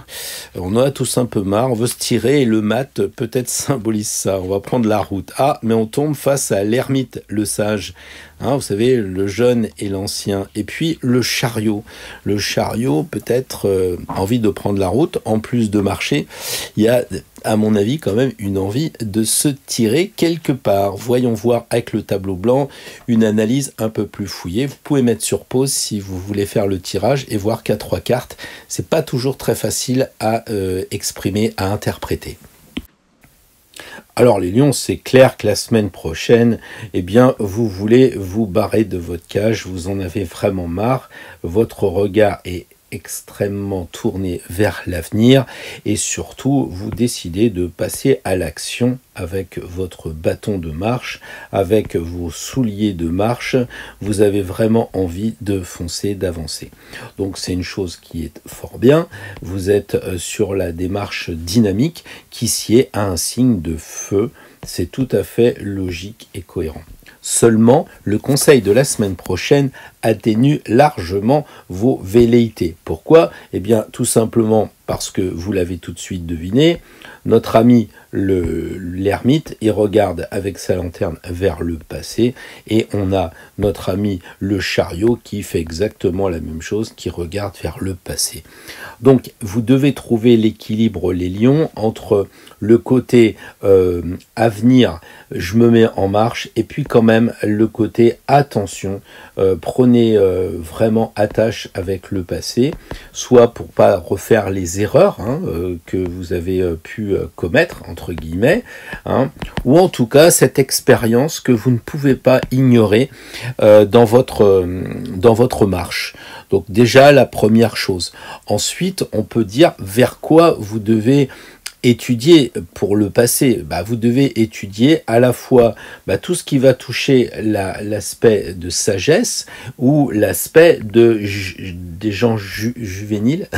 On en a tous un peu marre, on veut se tirer, et le mat peut-être symbolise ça. On va prendre la route. Ah, mais on tombe face à l'ermite, le sage. Hein, vous savez, le jeune et l'ancien. Et puis le chariot. Le chariot, peut-être envie de prendre la route, en plus de marcher. Il y a, à mon avis, quand même une envie de se tirer quelque part. Voyons voir avec le tableau blanc une analyse un peu plus fouillée. Vous pouvez mettre sur pause si vous voulez faire le tirage et voir qu'à 3 cartes, c'est pas toujours très facile à exprimer, à interpréter. Alors les lions, c'est clair que la semaine prochaine, eh bien, vous voulez vous barrer de votre cage, vous en avez vraiment marre, votre regard est extrêmement tourné vers l'avenir et surtout vous décidez de passer à l'action avec votre bâton de marche, avec vos souliers de marche. Vous avez vraiment envie de foncer, d'avancer. Donc c'est une chose qui est fort bien. Vous êtes sur la démarche dynamique qui sied à un signe de feu. C'est tout à fait logique et cohérent. Seulement, le conseil de la semaine prochaine atténue largement vos velléités. Pourquoi? Eh bien, tout simplement parce que vous l'avez tout de suite deviné, notre ami l'ermite, il regarde avec sa lanterne vers le passé, et on a notre ami le chariot qui fait exactement la même chose, qui regarde vers le passé. Donc, vous devez trouver l'équilibre, les lions, entre le côté avenir, je me mets en marche, et puis quand même le côté attention, prenez vraiment attache avec le passé, soit pour pas refaire les erreurs que vous avez pu commettre, entre guillemets, ou en tout cas cette expérience que vous ne pouvez pas ignorer dans votre marche. Donc déjà la première chose. Ensuite, on peut dire vers quoi vous devez étudier pour le passé, vous devez étudier à la fois tout ce qui va toucher l'aspect de sagesse ou l'aspect des gens juvéniles,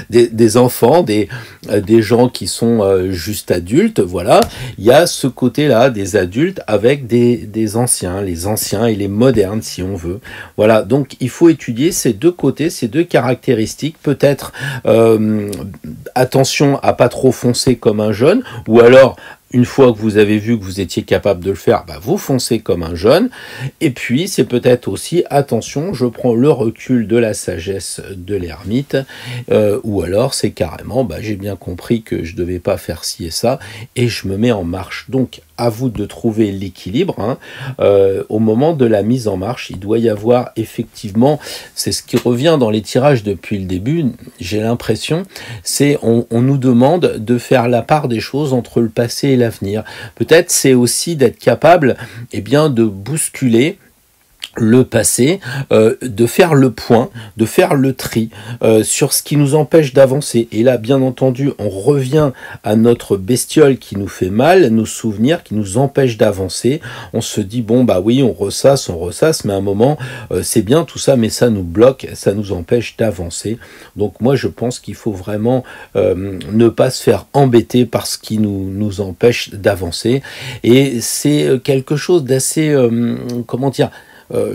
des enfants, des gens qui sont juste adultes. Voilà, il y a ce côté-là des adultes avec des anciens, les anciens et les modernes si on veut. Voilà, donc il faut étudier ces deux côtés, ces deux caractéristiques. Peut-être attention à pas trop foncer comme un jeune, ou alors une fois que vous avez vu que vous étiez capable de le faire, vous foncez comme un jeune. Et puis, c'est peut-être aussi, attention, je prends le recul de la sagesse de l'ermite, ou alors c'est carrément, j'ai bien compris que je ne devais pas faire ci et ça, et je me mets en marche. Donc, à vous de trouver l'équilibre. Au moment de la mise en marche, il doit y avoir effectivement, c'est ce qui revient dans les tirages depuis le début, j'ai l'impression, c'est on nous demande de faire la part des choses entre le passé et l'avenir. Peut-être c'est aussi d'être capable de bousculer le passé, de faire le point, de faire le tri sur ce qui nous empêche d'avancer. Et là, bien entendu, on revient à notre bestiole qui nous fait mal, nos souvenirs qui nous empêchent d'avancer. On se dit, oui, on ressasse, mais à un moment, c'est bien tout ça, mais ça nous bloque, ça nous empêche d'avancer. Donc moi, je pense qu'il faut vraiment ne pas se faire embêter par ce qui nous empêche d'avancer. Et c'est quelque chose d'assez,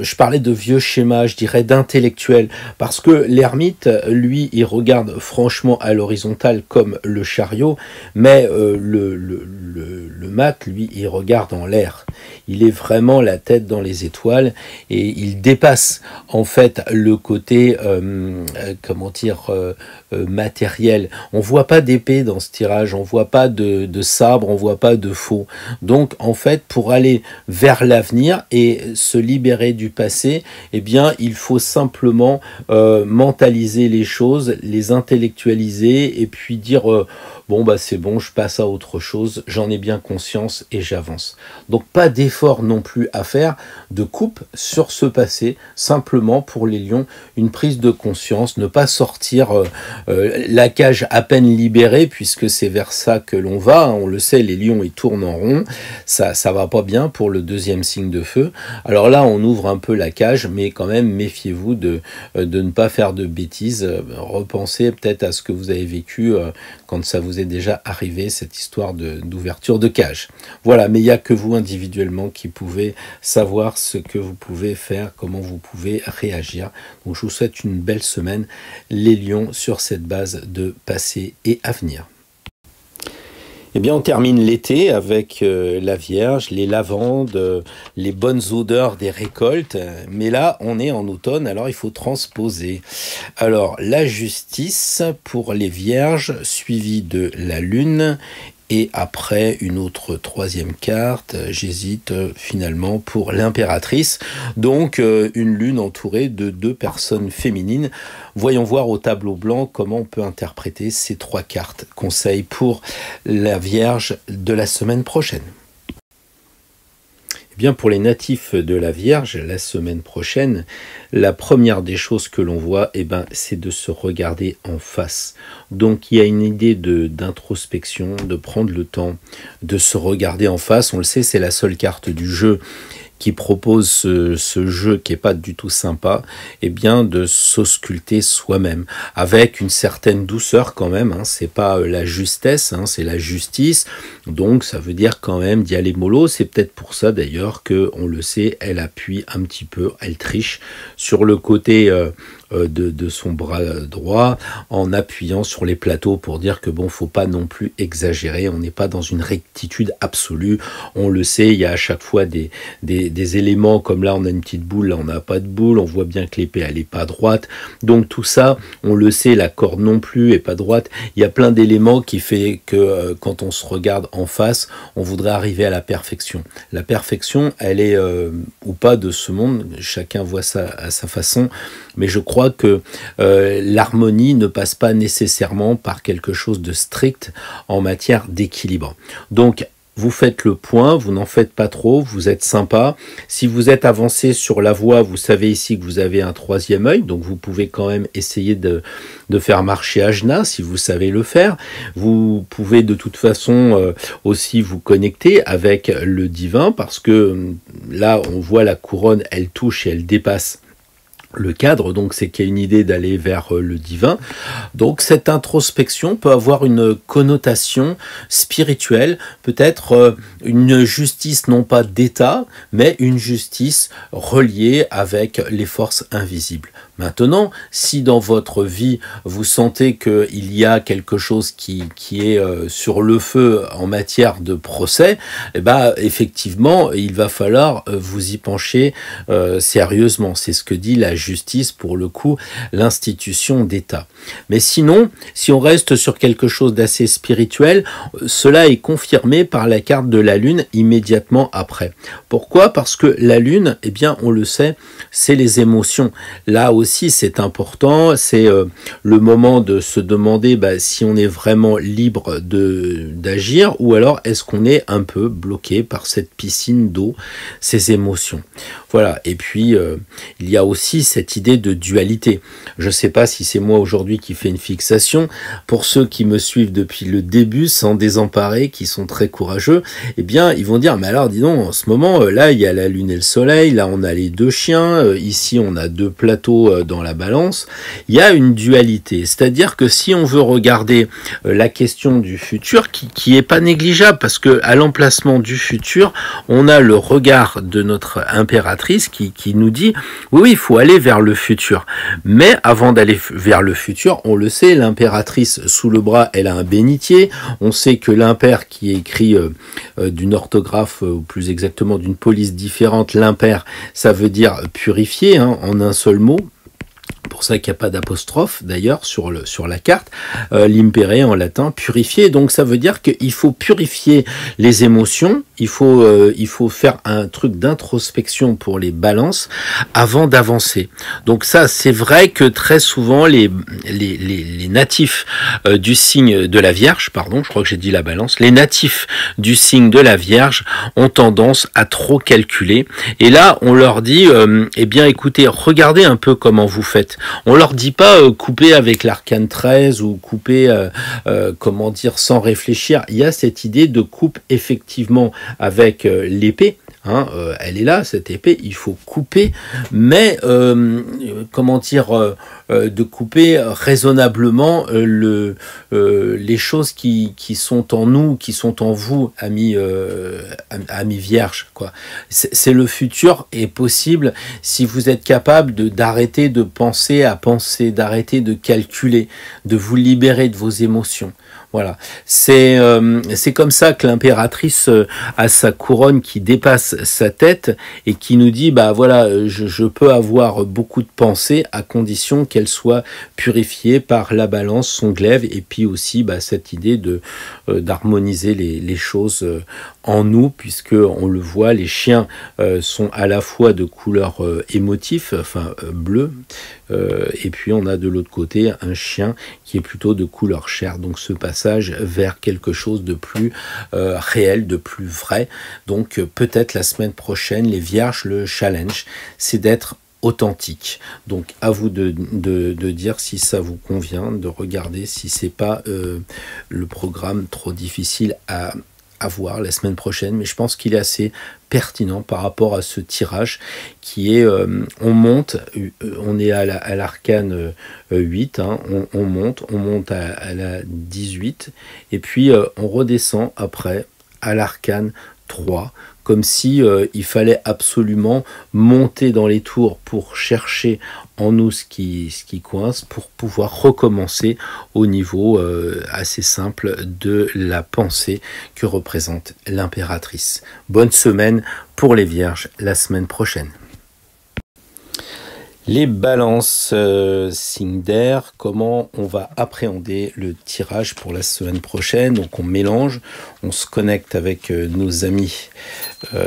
je parlais de vieux schémas, je dirais d'intellectuel, parce que l'ermite, lui, il regarde franchement à l'horizontale comme le chariot, mais le mat, lui, il regarde en l'air. Il est vraiment la tête dans les étoiles et il dépasse en fait le côté, matériel. On voit pas d'épée dans ce tirage, on voit pas de sabre, on voit pas de faux. Donc en fait, pour aller vers l'avenir et se libérer du passé, il faut simplement mentaliser les choses, les intellectualiser et puis dire c'est bon, je passe à autre chose, j'en ai bien conscience et j'avance. Donc pas d'effort non plus à faire, de coupe sur ce passé, simplement pour les lions, une prise de conscience, ne pas sortir la cage à peine libérée, puisque c'est vers ça que l'on va, on le sait, les lions ils tournent en rond, ça va pas bien pour le deuxième signe de feu. Alors là on ouvre un peu la cage, mais quand même méfiez-vous de ne pas faire de bêtises, repensez peut-être à ce que vous avez vécu quand ça vous est déjà arrivé, cette histoire d'ouverture de cage. Voilà, mais il n'y a que vous individuellement qui pouvez savoir ce que vous pouvez faire, comment vous pouvez réagir. Donc je vous souhaite une belle semaine, les lions, sur cette base de passé et avenir. On termine l'été avec la Vierge, les lavandes, les bonnes odeurs des récoltes. Mais là, on est en automne, alors il faut transposer. Alors, la justice pour les Vierges, suivie de la Lune. Et après, une autre troisième carte, j'hésite finalement pour l'impératrice. Donc, une lune entourée de 2 personnes féminines. Voyons voir au tableau blanc comment on peut interpréter ces 3 cartes. Conseil pour la Vierge de la semaine prochaine. Pour les natifs de la Vierge, la semaine prochaine, la première des choses que l'on voit, c'est de se regarder en face. Donc il y a une idée d'introspection, de prendre le temps de se regarder en face. On le sait, c'est la seule carte du jeu qui propose ce jeu qui est pas du tout sympa, de s'ausculter soi-même avec une certaine douceur quand même. C'est pas la justesse, c'est la justice. Donc ça veut dire quand même d'y aller mollo. C'est peut-être pour ça d'ailleurs que on le sait, elle appuie un petit peu, elle triche sur le côté de son bras droit en appuyant sur les plateaux pour dire que faut pas non plus exagérer, on n'est pas dans une rectitude absolue, on le sait, il y a à chaque fois des éléments comme là on a une petite boule, là on n'a pas de boule, on voit bien que l'épée elle est pas droite, donc tout ça on le sait, la corde non plus est pas droite, il y a plein d'éléments qui fait que quand on se regarde en face, on voudrait arriver à la perfection. La perfection elle est ou pas de ce monde, chacun voit ça à sa façon, mais je crois que l'harmonie ne passe pas nécessairement par quelque chose de strict en matière d'équilibre. Donc vous faites le point, vous n'en faites pas trop, vous êtes sympa. Si vous êtes avancé sur la voie, vous savez ici que vous avez un troisième œil, donc vous pouvez quand même essayer de faire marcher Ajna si vous savez le faire. Vous pouvez de toute façon aussi vous connecter avec le divin, parce que là on voit la couronne, elle touche et elle dépasse le cadre, donc c'est qu'il y a une idée d'aller vers le divin. Donc cette introspection peut avoir une connotation spirituelle, peut-être une justice non pas d'État, mais une justice reliée avec les forces invisibles. Maintenant, si dans votre vie, vous sentez qu'il y a quelque chose qui est sur le feu en matière de procès, eh ben, effectivement, il va falloir vous y pencher sérieusement. C'est ce que dit la justice, pour le coup, l'institution d'État. Mais sinon, si on reste sur quelque chose d'assez spirituel, cela est confirmé par la carte de la Lune immédiatement après. Pourquoi ? Parce que la Lune, eh bien, on le sait, c'est les émotions. Là aussi, c'est important, c'est le moment de se demander si on est vraiment libre d'agir, ou alors est-ce qu'on est un peu bloqué par cette piscine d'eau, ces émotions. Voilà, et puis il y a aussi cette idée de dualité. Je ne sais pas si c'est moi aujourd'hui qui fais une fixation. Pour ceux qui me suivent depuis le début, sans désemparer, qui sont très courageux, eh bien, ils vont dire, mais alors, dis donc, en ce moment, là, il y a la Lune et le Soleil, là, on a les deux chiens, ici, on a deux plateaux dans la balance. Il y a une dualité. C'est-à-dire que si on veut regarder la question du futur, qui est pas négligeable, parce que à l'emplacement du futur, on a le regard de notre impératrice qui nous dit, oui, il faut aller vers le futur. Mais avant d'aller vers le futur, on le sait, l'impératrice sous le bras, elle a un bénitier. On sait que l'impair qui est écrit d'une orthographe, ou plus exactement d'une police différente, l'impair, ça veut dire purifier, en un seul mot. Pour ça qu'il n'y a pas d'apostrophe d'ailleurs sur la carte, l'impere en latin, purifier, donc ça veut dire qu'il faut purifier les émotions, il faut faire un truc d'introspection pour les balances avant d'avancer. Donc ça, c'est vrai que très souvent les natifs du signe de la Vierge, pardon, je crois que j'ai dit la balance, les natifs du signe de la Vierge ont tendance à trop calculer, et là on leur dit, eh bien écoutez, regardez un peu comment vous faites. On leur dit pas couper avec l'arcane 13 ou couper comment dire sans réfléchir. Il y a cette idée de coupe effectivement avec l'épée. Elle est là, cette épée, il faut couper, mais comment dire, de couper raisonnablement les choses qui sont en nous, qui sont en vous, amis vierges, quoi. C'est le futur est possible si vous êtes capable d'arrêter de penser à penser, d'arrêter de calculer, de vous libérer de vos émotions. Voilà, c'est comme ça que l'impératrice a sa couronne qui dépasse sa tête et qui nous dit, voilà, je peux avoir beaucoup de pensées à condition qu'elles soient purifiées par la balance, son glaive, et puis aussi cette idée d'harmoniser les choses en nous, puisque on le voit, les chiens sont à la fois de couleur émotif, bleu, et puis on a de l'autre côté un chien qui est plutôt de couleur chair, donc ce passage vers quelque chose de plus réel, de plus vrai. Donc peut-être la semaine prochaine, les vierges, le challenge, c'est d'être authentique. Donc à vous de dire si ça vous convient, de regarder si c'est pas le programme trop difficile à voir la semaine prochaine, mais je pense qu'il est assez pertinent par rapport à ce tirage qui est, on monte, on est à l'arcane 8, on monte à la 18, et puis on redescend après à l'arcane 3, comme si il fallait absolument monter dans les tours pour chercher en nous ce qui coince, pour pouvoir recommencer au niveau assez simple de la pensée que représente l'impératrice. Bonne semaine pour les vierges la semaine prochaine. Les balances, signes d'air, comment on va appréhender le tirage pour la semaine prochaine. Donc on mélange, on se connecte avec nos amis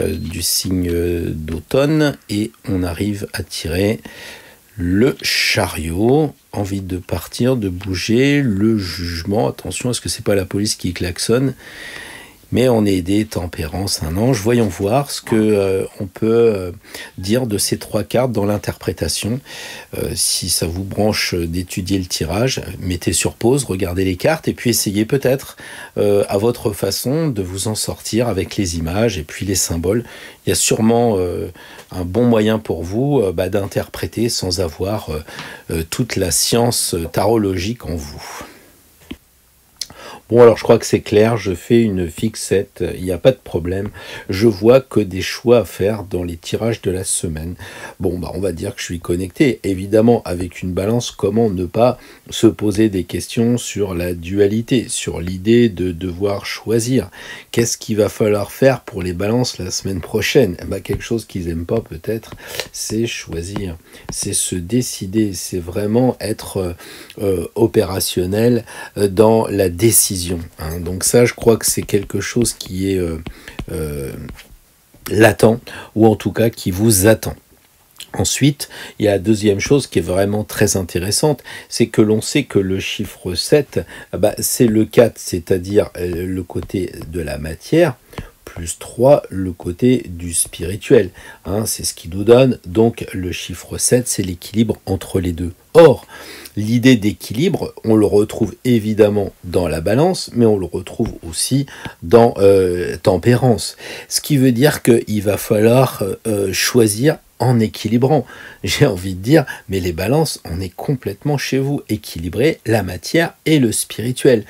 du signe d'automne et on arrive à tirer le chariot, envie de partir, de bouger, le jugement, attention, est-ce que c'est pas la police qui klaxonne? Mais on est aidé, tempérance, un ange. Voyons voir ce que on peut dire de ces 3 cartes dans l'interprétation. Si ça vous branche d'étudier le tirage, mettez sur pause, regardez les cartes et puis essayez peut-être à votre façon de vous en sortir avec les images et puis les symboles. Il y a sûrement un bon moyen pour vous d'interpréter sans avoir toute la science tarologique en vous. Bon, alors je crois que c'est clair, je fais une fixette, il n'y a pas de problème. Je vois que des choix à faire dans les tirages de la semaine. Bon, on va dire que je suis connecté. Évidemment, avec une balance, comment ne pas se poser des questions sur la dualité, sur l'idée de devoir choisir. Qu'est-ce qu'il va falloir faire pour les balances la semaine prochaine? Quelque chose qu'ils n'aiment pas peut-être, c'est choisir, c'est se décider, c'est vraiment être opérationnel dans la décision. Donc ça, je crois que c'est quelque chose qui est latent, ou en tout cas qui vous attend. Ensuite, il y a la deuxième chose qui est vraiment très intéressante, c'est que l'on sait que le chiffre 7, c'est le 4, c'est-à-dire le côté de la matière, plus 3, le côté du spirituel. C'est ce qui nous donne, donc le chiffre 7, c'est l'équilibre entre les deux. Or, l'idée d'équilibre, on le retrouve évidemment dans la balance, mais on le retrouve aussi dans tempérance. Ce qui veut dire qu'il va falloir choisir en équilibrant. J'ai envie de dire, mais les balances, on est complètement chez vous, équilibré la matière et le spirituel.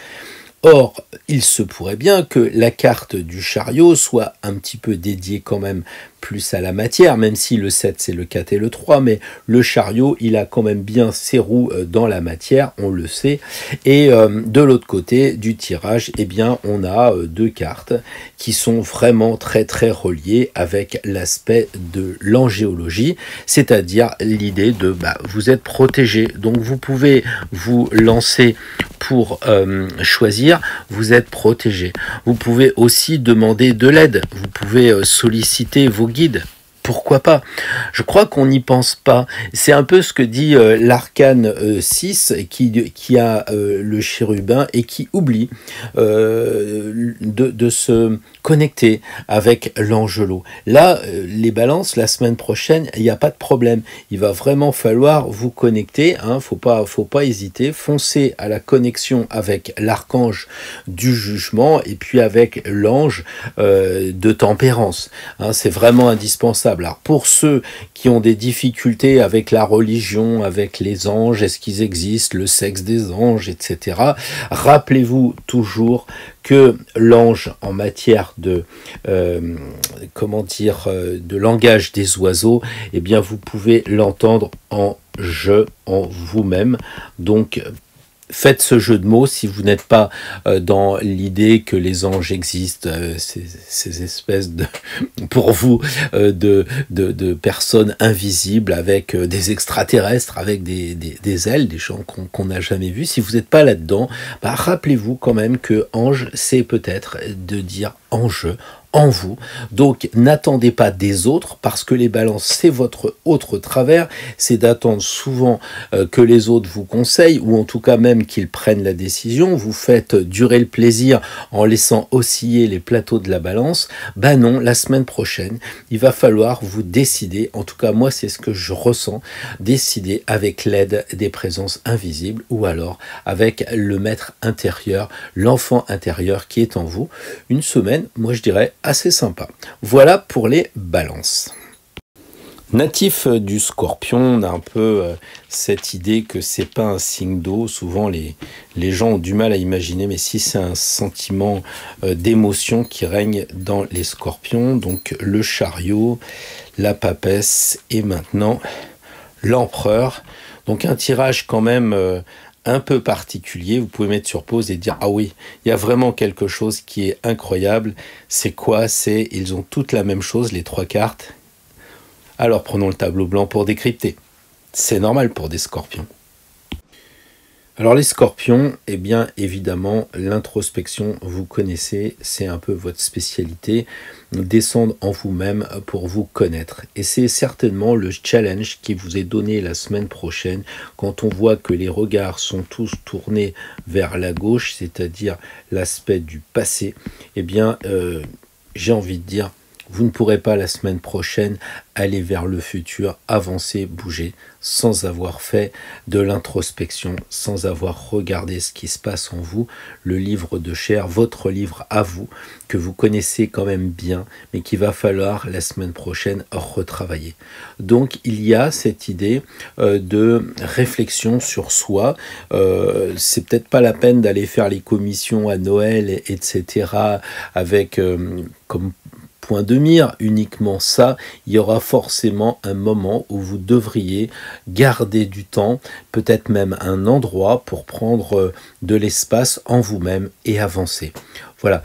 Or, il se pourrait bien que la carte du chariot soit un petit peu dédiée quand même plus à la matière, même si le 7 c'est le 4 et le 3, mais le chariot il a quand même bien ses roues dans la matière, on le sait, et de l'autre côté du tirage, on a 2 cartes qui sont vraiment très très reliées avec l'aspect de l'angéologie, c'est-à-dire l'idée de vous êtes protégé, donc vous pouvez vous lancer pour choisir, vous êtes protégé. Vous pouvez aussi demander de l'aide, vous pouvez solliciter vos guides. Pourquoi pas? Je crois qu'on n'y pense pas. C'est un peu ce que dit l'arcane 6 qui a le chérubin et qui oublie de se connecter avec l'angelot. Là, les balances, la semaine prochaine, il n'y a pas de problème. Il va vraiment falloir vous connecter. Faut pas hésiter. Foncez à la connexion avec l'archange du jugement et puis avec l'ange de tempérance. C'est vraiment indispensable. Alors pour ceux qui ont des difficultés avec la religion, avec les anges, est-ce qu'ils existent, le sexe des anges, etc., rappelez-vous toujours que l'ange en matière de de langage des oiseaux, vous pouvez l'entendre en je, en vous-même. Donc faites ce jeu de mots si vous n'êtes pas dans l'idée que les anges existent, ces espèces de, pour vous, de personnes invisibles avec des extraterrestres, avec des ailes, des gens qu'on n'a jamais vus. Si vous n'êtes pas là-dedans, rappelez-vous quand même que ange, c'est peut-être de dire en jeu, en vous. Donc n'attendez pas des autres, parce que les balances, c'est votre autre travers, c'est d'attendre souvent que les autres vous conseillent, ou en tout cas même qu'ils prennent la décision. Vous faites durer le plaisir en laissant osciller les plateaux de la balance. Non, la semaine prochaine, il va falloir vous décider, en tout cas moi c'est ce que je ressens, décider avec l'aide des présences invisibles, ou alors avec le maître intérieur, l'enfant intérieur qui est en vous. Une semaine, moi je dirais, assez sympa. Voilà pour les balances. Natif du Scorpion, on a un peu cette idée que c'est pas un signe d'eau. Souvent les gens ont du mal à imaginer, mais si c'est un sentiment d'émotion qui règne dans les Scorpions. Donc le chariot, la papesse et maintenant l'empereur. Donc un tirage quand même un peu particulier. Vous pouvez mettre sur pause et dire ah oui, il y a vraiment quelque chose qui est incroyable. C'est quoi? Ils ont toutes la même chose, les 3 cartes. Alors prenons le tableau blanc pour décrypter. C'est normal pour des Scorpions. Alors les scorpions, eh bien évidemment, l'introspection, vous connaissez, c'est un peu votre spécialité, descendre en vous-même pour vous connaître. Et c'est certainement le challenge qui vous est donné la semaine prochaine, quand on voit que les regards sont tous tournés vers la gauche, c'est-à-dire l'aspect du passé, eh bien j'ai envie de dire, vous ne pourrez pas la semaine prochaine aller vers le futur, avancer, bouger, sans avoir fait de l'introspection, sans avoir regardé ce qui se passe en vous, le livre de chair, votre livre à vous, que vous connaissez quand même bien, mais qu'il va falloir la semaine prochaine retravailler. Donc il y a cette idée de réflexion sur soi. C'est peut-être pas la peine d'aller faire les commissions à Noël, etc., avec comme point de mire uniquement ça. Il y aura forcément un moment où vous devriez garder du temps, peut-être même un endroit pour prendre de l'espace en vous-même et avancer. Voilà,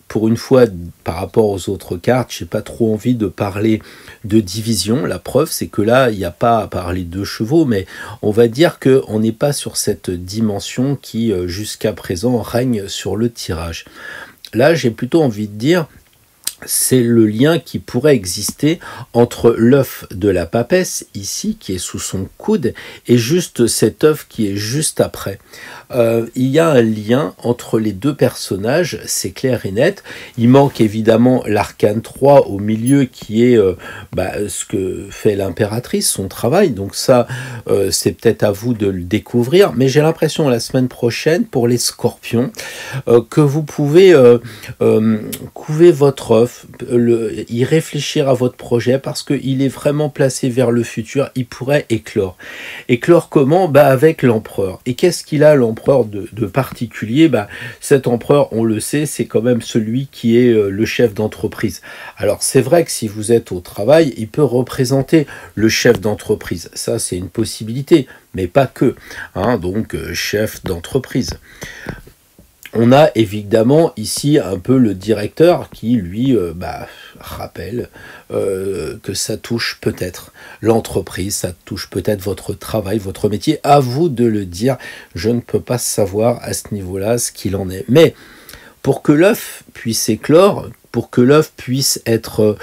pour une fois, par rapport aux autres cartes, je n'ai pas trop envie de parler de division. La preuve, c'est que là, il n'y a pas à parler de chevaux, mais on va dire qu'on n'est pas sur cette dimension qui, jusqu'à présent, règne sur le tirage. Là, j'ai plutôt envie de dire, c'est le lien qui pourrait exister entre l'œuf de la papesse, ici, qui est sous son coude, et juste cet œuf qui est juste après. Il y a un lien entre les deux personnages, c'est clair et net. Il manque évidemment l'arcane 3 au milieu, qui est ce que fait l'impératrice, son travail. Donc ça, c'est peut-être à vous de le découvrir. Mais j'ai l'impression la semaine prochaine, pour les scorpions, que vous pouvez couver votre œuf, y réfléchir à votre projet, parce qu'il est vraiment placé vers le futur. Il pourrait éclore. Éclore comment? Avec l'empereur. Et qu'est-ce qu'il a, l'empereur, de particulier? Cet empereur, on le sait, c'est quand même celui qui est le chef d'entreprise. Alors c'est vrai que si vous êtes au travail, il peut représenter le chef d'entreprise. Ça, c'est une possibilité, mais pas que. Donc chef d'entreprise. On a évidemment ici un peu le directeur qui, lui, rappelle que ça touche peut-être l'entreprise, ça touche peut-être votre travail, votre métier. À vous de le dire, je ne peux pas savoir à ce niveau-là ce qu'il en est. Mais pour que l'œuf puisse éclore, pour que l'œuf puisse être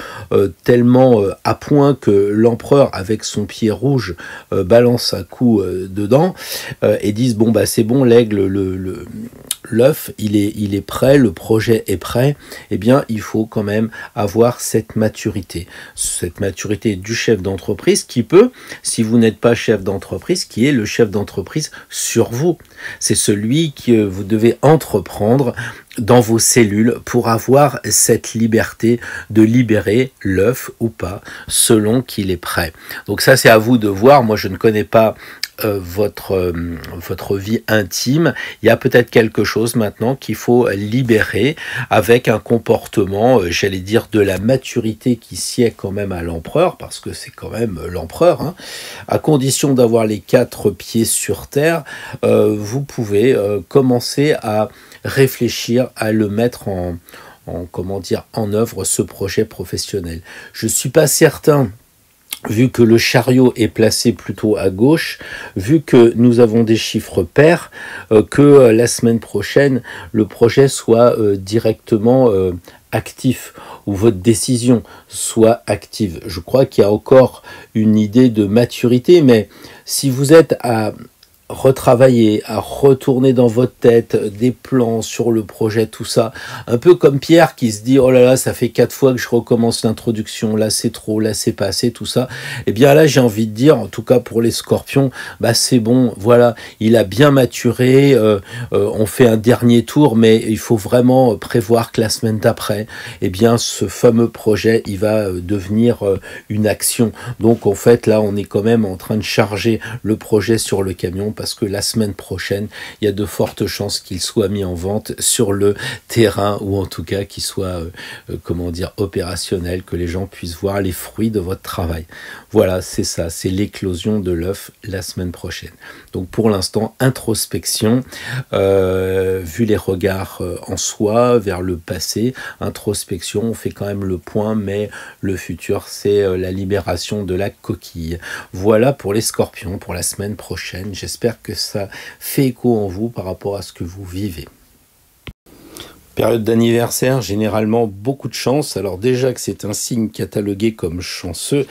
tellement à point que l'empereur, avec son pied rouge, balance un coup dedans et dise c'est bon, l'aigle, l'œuf, il est prêt, le projet est prêt, eh bien, il faut quand même avoir cette maturité du chef d'entreprise qui peut, si vous n'êtes pas chef d'entreprise, qui est le chef d'entreprise sur vous. C'est celui que vous devez entreprendre dans vos cellules pour avoir cette liberté de libérer l'œuf ou pas, selon qu'il est prêt. Donc ça, c'est à vous de voir. Moi, je ne connais pas votre vie intime. Il y a peut-être quelque chose maintenant qu'il faut libérer avec un comportement, j'allais dire, de la maturité qui sied quand même à l'empereur, parce que c'est quand même l'empereur, à condition d'avoir les 4 pieds sur terre. Vous pouvez commencer à réfléchir à le mettre en œuvre, ce projet professionnel. Je ne suis pas certain, vu que le chariot est placé plutôt à gauche, vu que nous avons des chiffres pairs, que la semaine prochaine, le projet soit directement actif, ou votre décision soit active. Je crois qu'il y a encore une idée de maturité, mais si vous êtes à retravailler, à retourner dans votre tête des plans sur le projet, tout ça, un peu comme Pierre qui se dit oh là là, ça fait 4 fois que je recommence l'introduction, là c'est trop, là c'est pas assez, tout ça. Et bien là, j'ai envie de dire, en tout cas pour les scorpions, c'est bon, voilà, il a bien maturé, on fait un dernier tour, mais il faut vraiment prévoir que la semaine d'après, eh bien ce fameux projet, il va devenir une action. Donc en fait là, on est quand même en train de charger le projet sur le camion, parce que la semaine prochaine, il y a de fortes chances qu'il soit mis en vente sur le terrain, ou en tout cas qu'il soit opérationnel, que les gens puissent voir les fruits de votre travail. Voilà, c'est ça, c'est l'éclosion de l'œuf la semaine prochaine. Donc pour l'instant, introspection, vu les regards en soi, vers le passé, introspection, on fait quand même le point, mais le futur, c'est la libération de la coquille. Voilà pour les scorpions, pour la semaine prochaine. J'espère j'espère que ça fait écho en vous par rapport à ce que vous vivez. Période d'anniversaire, généralement beaucoup de chance. Alors déjà que c'est un signe catalogué comme chanceux,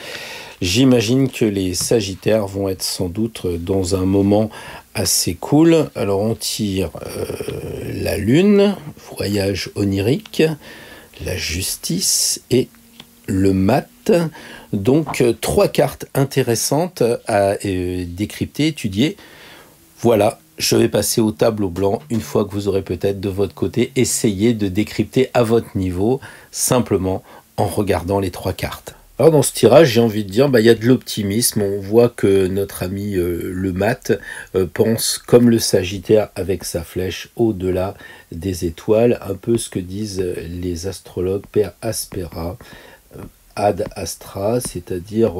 j'imagine que les Sagittaires vont être sans doute dans un moment assez cool. Alors on tire la Lune, voyage onirique, la justice et le mat. Donc 3 cartes intéressantes à décrypter, étudier. Voilà. Je vais passer au tableau blanc une fois que vous aurez peut-être de votre côté essayé de décrypter à votre niveau, simplement en regardant les 3 cartes. Alors dans ce tirage, j'ai envie de dire, il y a de l'optimisme. On voit que notre ami le mat pense comme le Sagittaire avec sa flèche au-delà des étoiles, un peu ce que disent les astrologues per aspera. Ad astra, c'est-à-dire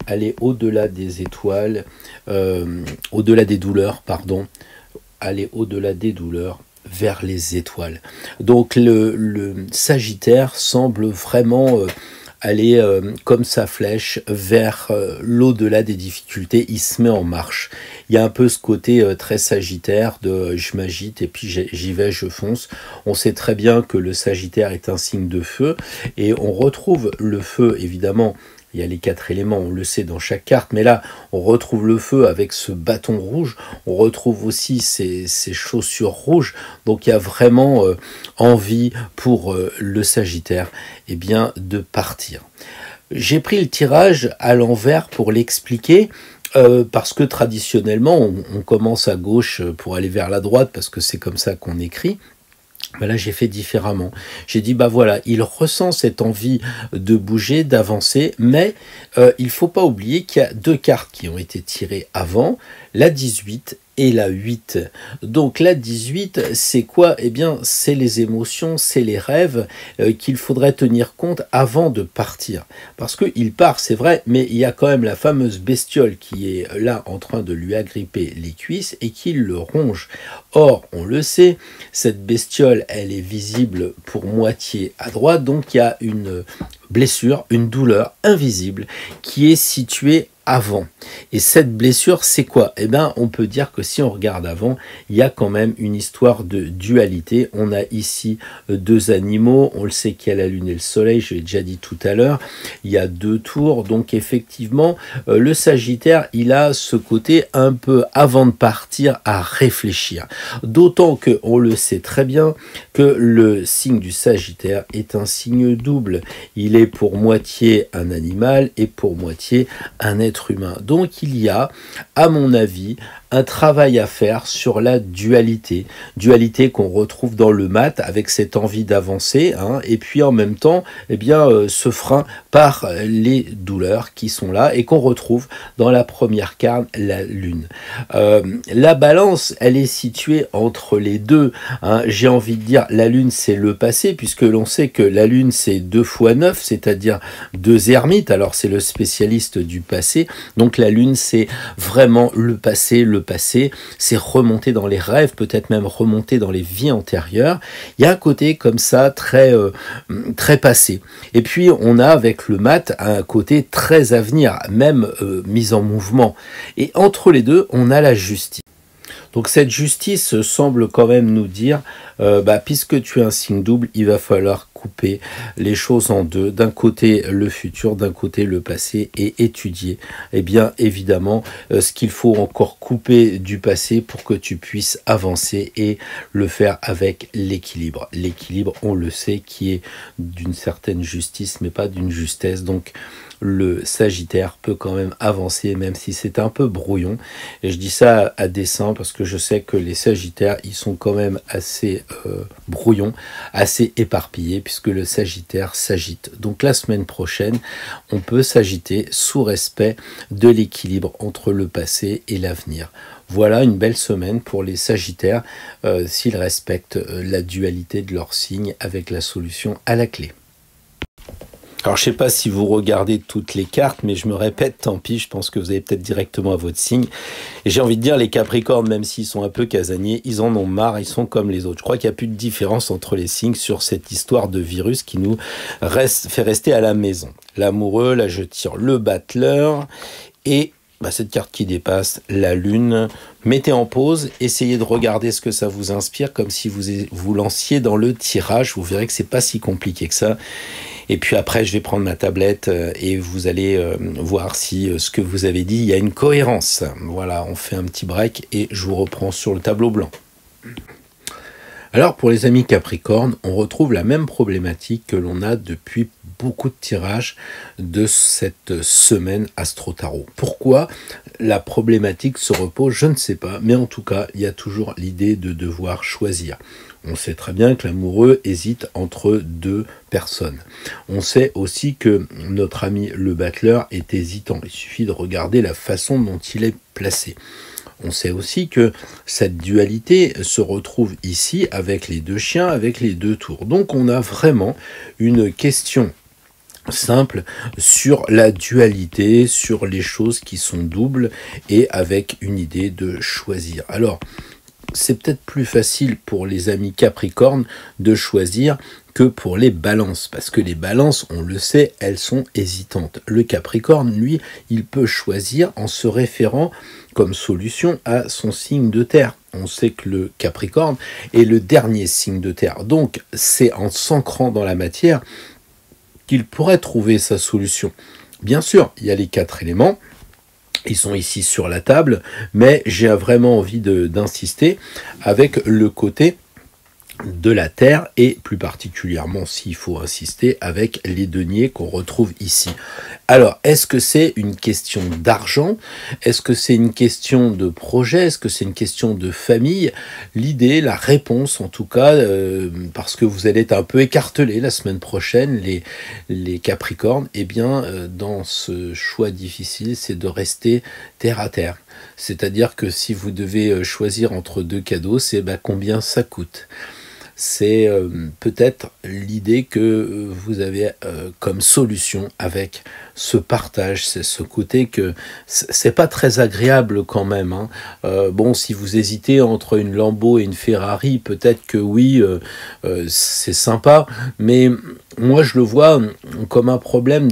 aller au-delà des étoiles, au-delà des douleurs, pardon, aller au-delà des douleurs vers les étoiles. Donc le Sagittaire semble vraiment aller comme sa flèche vers l'au-delà des difficultés, il se met en marche. Il y a un peu ce côté très Sagittaire de je m'agite et puis j'y vais, je fonce. On sait très bien que le Sagittaire est un signe de feu et on retrouve le feu évidemment. Il y a les 4 éléments, on le sait dans chaque carte, mais là, on retrouve le feu avec ce bâton rouge, on retrouve aussi ces chaussures rouges, donc il y a vraiment envie pour le Sagittaire de partir. J'ai pris le tirage à l'envers pour l'expliquer, parce que traditionnellement, on commence à gauche pour aller vers la droite, parce que c'est comme ça qu'on écrit. Là, j'ai fait différemment. J'ai dit, voilà, il ressent cette envie de bouger, d'avancer, mais il ne faut pas oublier qu'il y a 2 cartes qui ont été tirées avant, la 18 et la 8. Donc la 18, c'est quoi? C'est les émotions, c'est les rêves qu'il faudrait tenir compte avant de partir. Parce qu'il part, c'est vrai, mais il y a quand même la fameuse bestiole qui est là en train de lui agripper les cuisses et qui le ronge. Or, on le sait, cette bestiole, elle est visible pour moitié à droite, donc il y a une blessure, une douleur invisible qui est située avant. Et cette blessure, c'est quoi? On peut dire que si on regarde avant, il y a quand même une histoire de dualité. On a ici 2 animaux, on le sait qu'il y a la lune et le soleil, je l'ai déjà dit tout à l'heure, il y a 2 tours, donc effectivement, le Sagittaire, il a ce côté un peu avant de partir à réfléchir. D'autant que on le sait très bien que le signe du Sagittaire est un signe double. Il est pour moitié un animal et pour moitié un être humain. Donc il y a, à mon avis, un travail à faire sur la dualité qu'on retrouve dans le mat avec cette envie d'avancer, et puis en même temps, ce frein par les douleurs qui sont là et qu'on retrouve dans la première carte, la lune. La balance, elle est située entre les deux. J'ai envie de dire, la lune, c'est le passé, puisque l'on sait que la lune, c'est 2 fois 9, c'est-à-dire 2 ermites. Alors, c'est le spécialiste du passé. Donc, la lune, c'est vraiment le passé, c'est remonter dans les rêves, peut-être même remonter dans les vies antérieures. Il y a un côté comme ça très passé. Et puis on a avec le mat un côté très avenir, même mise en mouvement. Et entre les deux, on a la justice. Donc cette justice semble quand même nous dire, puisque tu es un signe double, il va falloir couper les choses en deux. D'un côté le futur, d'un côté le passé, et étudier, évidemment, ce qu'il faut encore couper du passé pour que tu puisses avancer et le faire avec l'équilibre. L'équilibre, on le sait, qui est d'une certaine justice, mais pas d'une justesse. Donc le Sagittaire peut quand même avancer, même si c'est un peu brouillon. Et je dis ça à dessein parce que je sais que les Sagittaires, ils sont quand même assez brouillons, assez éparpillés, puisque le Sagittaire s'agite. Donc la semaine prochaine, on peut s'agiter sous respect de l'équilibre entre le passé et l'avenir. Voilà une belle semaine pour les Sagittaires s'ils respectent la dualité de leur signe avec la solution à la clé. Alors je ne sais pas si vous regardez toutes les cartes, mais je me répète, tant pis, je pense que vous avez peut-être directement à votre signe. Et j'ai envie de dire, les Capricornes, même s'ils sont un peu casaniers, ils en ont marre, ils sont comme les autres. Je crois qu'il n'y a plus de différence entre les signes sur cette histoire de virus qui nous fait rester à la maison. L'amoureux, là je tire le battleur, et cette carte qui dépasse, la lune. Mettez en pause, essayez de regarder ce que ça vous inspire, comme si vous lanciez dans le tirage. Vous verrez que c'est pas si compliqué que ça. Et puis après, je vais prendre ma tablette et vous allez voir si ce que vous avez dit, il y a une cohérence. Voilà, on fait un petit break et je vous reprends sur le tableau blanc. Alors pour les amis Capricorne, on retrouve la même problématique que l'on a depuis beaucoup de tirages de cette semaine Astro Tarot. Pourquoi la problématique se repose, je ne sais pas, mais en tout cas, il y a toujours l'idée de devoir choisir. On sait très bien que l'amoureux hésite entre deux personnes. On sait aussi que notre ami le battleur est hésitant. Il suffit de regarder la façon dont il est placé. On sait aussi que cette dualité se retrouve ici avec les deux chiens, avec les deux tours. Donc on a vraiment une question simple sur la dualité, sur les choses qui sont doubles et avec une idée de choisir. Alors, c'est peut-être plus facile pour les amis Capricorne de choisir que pour les balances, parce que les balances, on le sait, elles sont hésitantes. Le Capricorne, lui, il peut choisir en se référant comme solution à son signe de terre. On sait que le Capricorne est le dernier signe de terre, donc c'est en s'ancrant dans la matière qu'il pourrait trouver sa solution. Bien sûr, il y a les 4 éléments, ils sont ici sur la table, mais j'ai vraiment envie d'insister avec le côté de la terre et plus particulièrement, s'il faut insister, avec les deniers qu'on retrouve ici. Alors, est-ce que c'est une question d'argent? Est-ce que c'est une question de projet? Est-ce que c'est une question de famille? L'idée, la réponse en tout cas, parce que vous allez être un peu écartelés la semaine prochaine, les Capricornes, eh bien, dans ce choix difficile, c'est de rester terre à terre. C'est-à-dire que si vous devez choisir entre deux cadeaux, c'est combien ça coûte. C'est peut-être l'idée que vous avez comme solution avec ce partage, c'est ce côté que c'est pas très agréable quand même. Hein. Bon, si vous hésitez entre une Lambo et une Ferrari, peut-être que oui, c'est sympa, mais moi je le vois comme un problème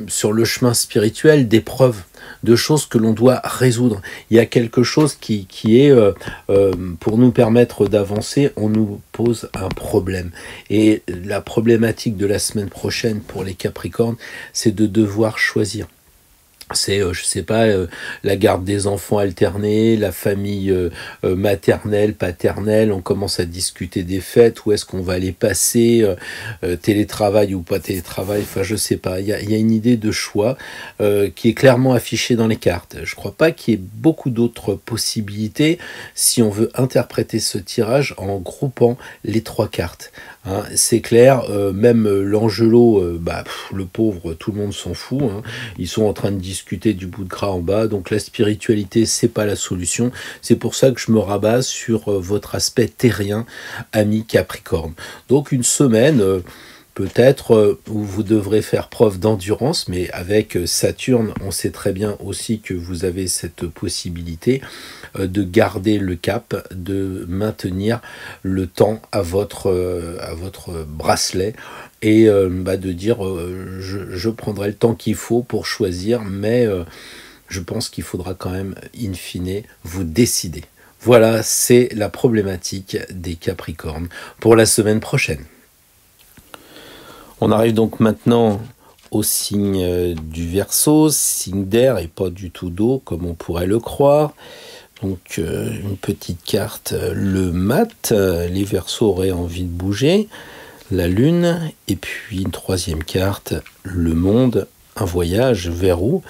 sur le chemin spirituel d'épreuves, de choses que l'on doit résoudre. Il y a quelque chose qui est, pour nous permettre d'avancer, on nous pose un problème. Et la problématique de la semaine prochaine pour les Capricornes, c'est de devoir choisir. C'est, je sais pas, la garde des enfants alternée, la famille maternelle, paternelle, on commence à discuter des fêtes, où est-ce qu'on va les passer, télétravail ou pas télétravail, enfin je sais pas, il y a une idée de choix qui est clairement affichée dans les cartes. Je crois pas qu'il y ait beaucoup d'autres possibilités si on veut interpréter ce tirage en groupant les 3 cartes. Hein, c'est clair, même l'Angelo, le pauvre, tout le monde s'en fout, hein. Ils sont en train de discuter du bout de gras en bas, donc la spiritualité, c'est pas la solution. C'est pour ça que je me rabats sur votre aspect terrien, ami Capricorne. Donc une semaine... peut-être où vous devrez faire preuve d'endurance, mais avec Saturne, on sait très bien aussi que vous avez cette possibilité de garder le cap, de maintenir le temps à votre bracelet et de dire je prendrai le temps qu'il faut pour choisir, mais je pense qu'il faudra quand même, in fine, vous décider. Voilà, c'est la problématique des Capricornes pour la semaine prochaine. On arrive donc maintenant au signe du Verseau, signe d'air et pas du tout d'eau comme on pourrait le croire. Donc une petite carte, le mat, les Verseaux auraient envie de bouger, la lune, et puis une 3e carte, le monde, un voyage, vers où?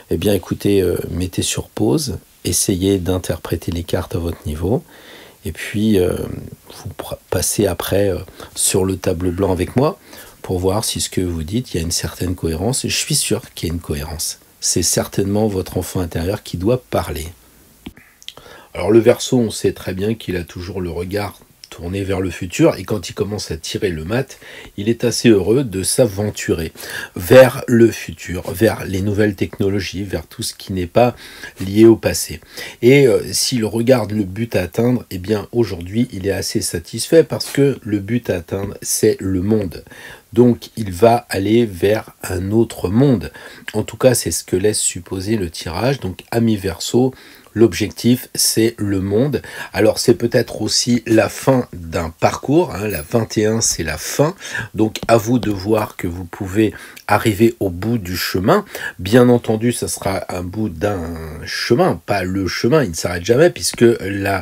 Eh bien écoutez, mettez sur pause, essayez d'interpréter les cartes à votre niveau. Et puis, vous passez après sur le tableau blanc avec moi pour voir si ce que vous dites, il y a une certaine cohérence. Et je suis sûr qu'il y a une cohérence. C'est certainement votre enfant intérieur qui doit parler. Alors le Verseau, on sait très bien qu'il a toujours le regard tourné vers le futur, et quand il commence à tirer le mat, il est assez heureux de s'aventurer vers le futur, vers les nouvelles technologies, vers tout ce qui n'est pas lié au passé. Et s'il regarde le but à atteindre, eh bien aujourd'hui il est assez satisfait parce que le but à atteindre, c'est le monde. Donc il va aller vers un autre monde. En tout cas, c'est ce que laisse supposer le tirage. Donc amis Verseau, l'objectif, c'est le monde. Alors, c'est peut-être aussi la fin d'un parcours. Hein. La 21, c'est la fin. Donc, à vous de voir que vous pouvez arriver au bout du chemin. Bien entendu, ça sera un bout d'un chemin, pas le chemin. Il ne s'arrête jamais puisque la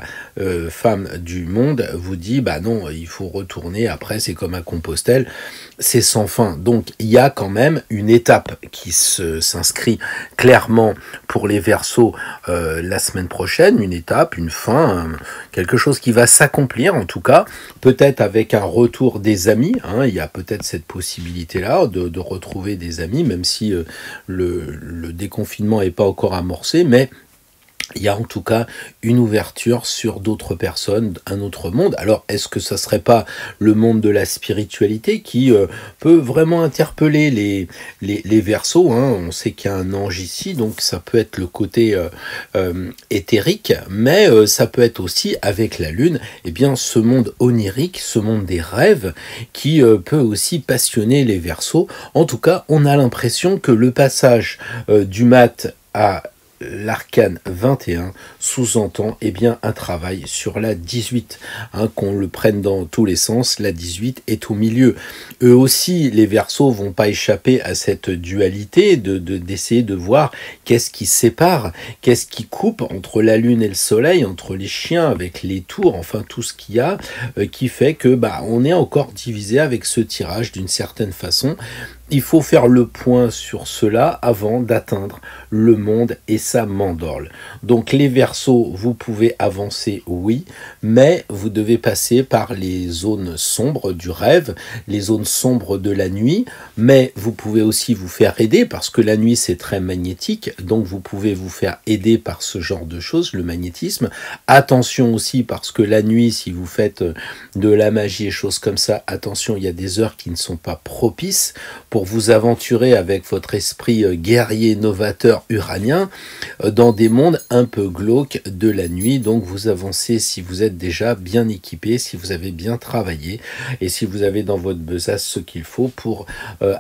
femme du monde vous dit, bah non, il faut retourner. Après, c'est comme à Compostelle. C'est sans fin. Donc, il y a quand même une étape qui s'inscrit clairement pour les Verseaux la semaine prochaine, une étape, une fin, quelque chose qui va s'accomplir en tout cas, peut-être avec un retour des amis, hein, il y a peut-être cette possibilité-là de retrouver des amis, même si le déconfinement n'est pas encore amorcé, mais il y a en tout cas une ouverture sur d'autres personnes, un autre monde. Alors, est-ce que ça serait pas le monde de la spiritualité qui peut vraiment interpeller les Verseaux, hein. On sait qu'il y a un ange ici, donc ça peut être le côté éthérique, mais ça peut être aussi, avec la Lune, eh bien, ce monde onirique, ce monde des rêves, qui peut aussi passionner les Verseaux. En tout cas, on a l'impression que le passage du mat à l'arcane 21 sous-entend eh bien un travail sur la 18, hein, qu'on le prenne dans tous les sens, la 18 est au milieu. Eux aussi, les Verseaux vont pas échapper à cette dualité d'essayer de voir qu'est-ce qui sépare, qu'est-ce qui coupe entre la lune et le soleil, entre les chiens avec les tours, enfin tout ce qu'il y a, qui fait que on est encore divisé avec ce tirage d'une certaine façon. Il faut faire le point sur cela avant d'atteindre le monde et sa mandorle. Donc les Verseaux, vous pouvez avancer, oui, mais vous devez passer par les zones sombres du rêve, les zones sombres de la nuit, mais vous pouvez aussi vous faire aider parce que la nuit c'est très magnétique, donc vous pouvez vous faire aider par ce genre de choses, le magnétisme. Attention aussi parce que la nuit, si vous faites de la magie et choses comme ça, attention, il y a des heures qui ne sont pas propices pour vous aventurer avec votre esprit guerrier novateur uranien dans des mondes un peu glauques de la nuit. Donc vous avancez si vous êtes déjà bien équipé, si vous avez bien travaillé et si vous avez dans votre besace ce qu'il faut pour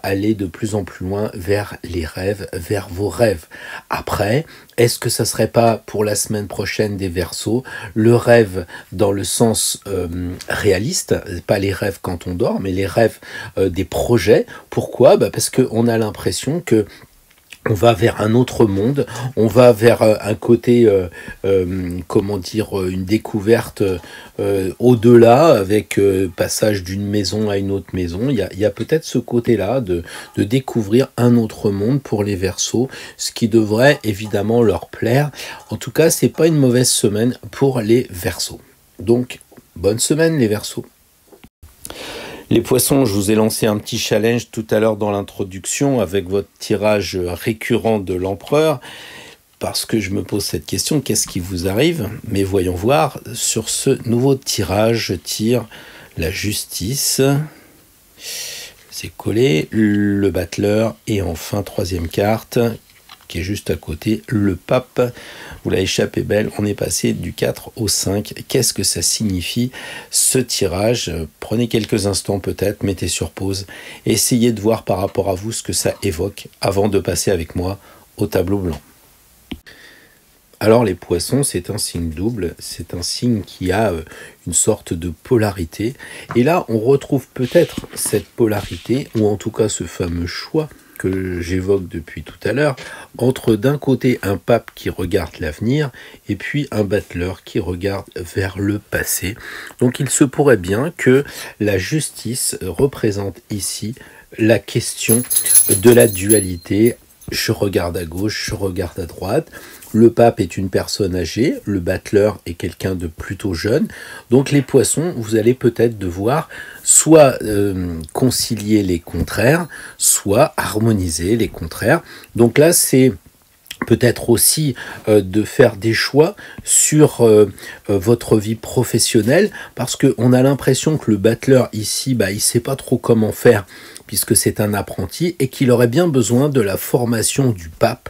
aller de plus en plus loin vers les rêves, vers vos rêves. Après, est-ce que ça serait pas pour la semaine prochaine des Verseaux, le rêve dans le sens réaliste, pas les rêves quand on dort, mais les rêves des projets. Pourquoi ? Parce qu'on a l'impression que on va vers un autre monde, on va vers un côté, une découverte au-delà, avec passage d'une maison à une autre maison. Il y a peut-être ce côté-là de découvrir un autre monde pour les Verseaux, ce qui devrait évidemment leur plaire. En tout cas, c'est pas une mauvaise semaine pour les Verseaux. Donc, bonne semaine les Verseaux. Les Poissons, je vous ai lancé un petit challenge tout à l'heure dans l'introduction avec votre tirage récurrent de l'Empereur, parce que je me pose cette question, qu'est-ce qui vous arrive ? Mais voyons voir, sur ce nouveau tirage, je tire la Justice, c'est collé, le Battleur, et enfin, troisième carte, qui est juste à côté, le Pape. Vous l'avez échappé belle, on est passé du 4 au 5. Qu'est-ce que ça signifie ce tirage ? Prenez quelques instants peut-être, mettez sur pause, et essayez de voir par rapport à vous ce que ça évoque avant de passer avec moi au tableau blanc. Alors les Poissons, c'est un signe double, c'est un signe qui a une sorte de polarité. Et là, on retrouve peut-être cette polarité, ou en tout cas ce fameux choix que j'évoque depuis tout à l'heure, entre d'un côté un pape qui regarde l'avenir et puis un battleur qui regarde vers le passé. Donc il se pourrait bien que la Justice représente ici la question de la dualité. Je regarde à gauche, je regarde à droite. Le pape est une personne âgée, le battleur est quelqu'un de plutôt jeune. Donc les Poissons, vous allez peut-être devoir soit concilier les contraires, soit harmoniser les contraires. Donc là, c'est peut-être aussi de faire des choix sur votre vie professionnelle, parce qu'on a l'impression que le battleur ici, il ne sait pas trop comment faire, puisque c'est un apprenti, et qu'il aurait bien besoin de la formation du pape,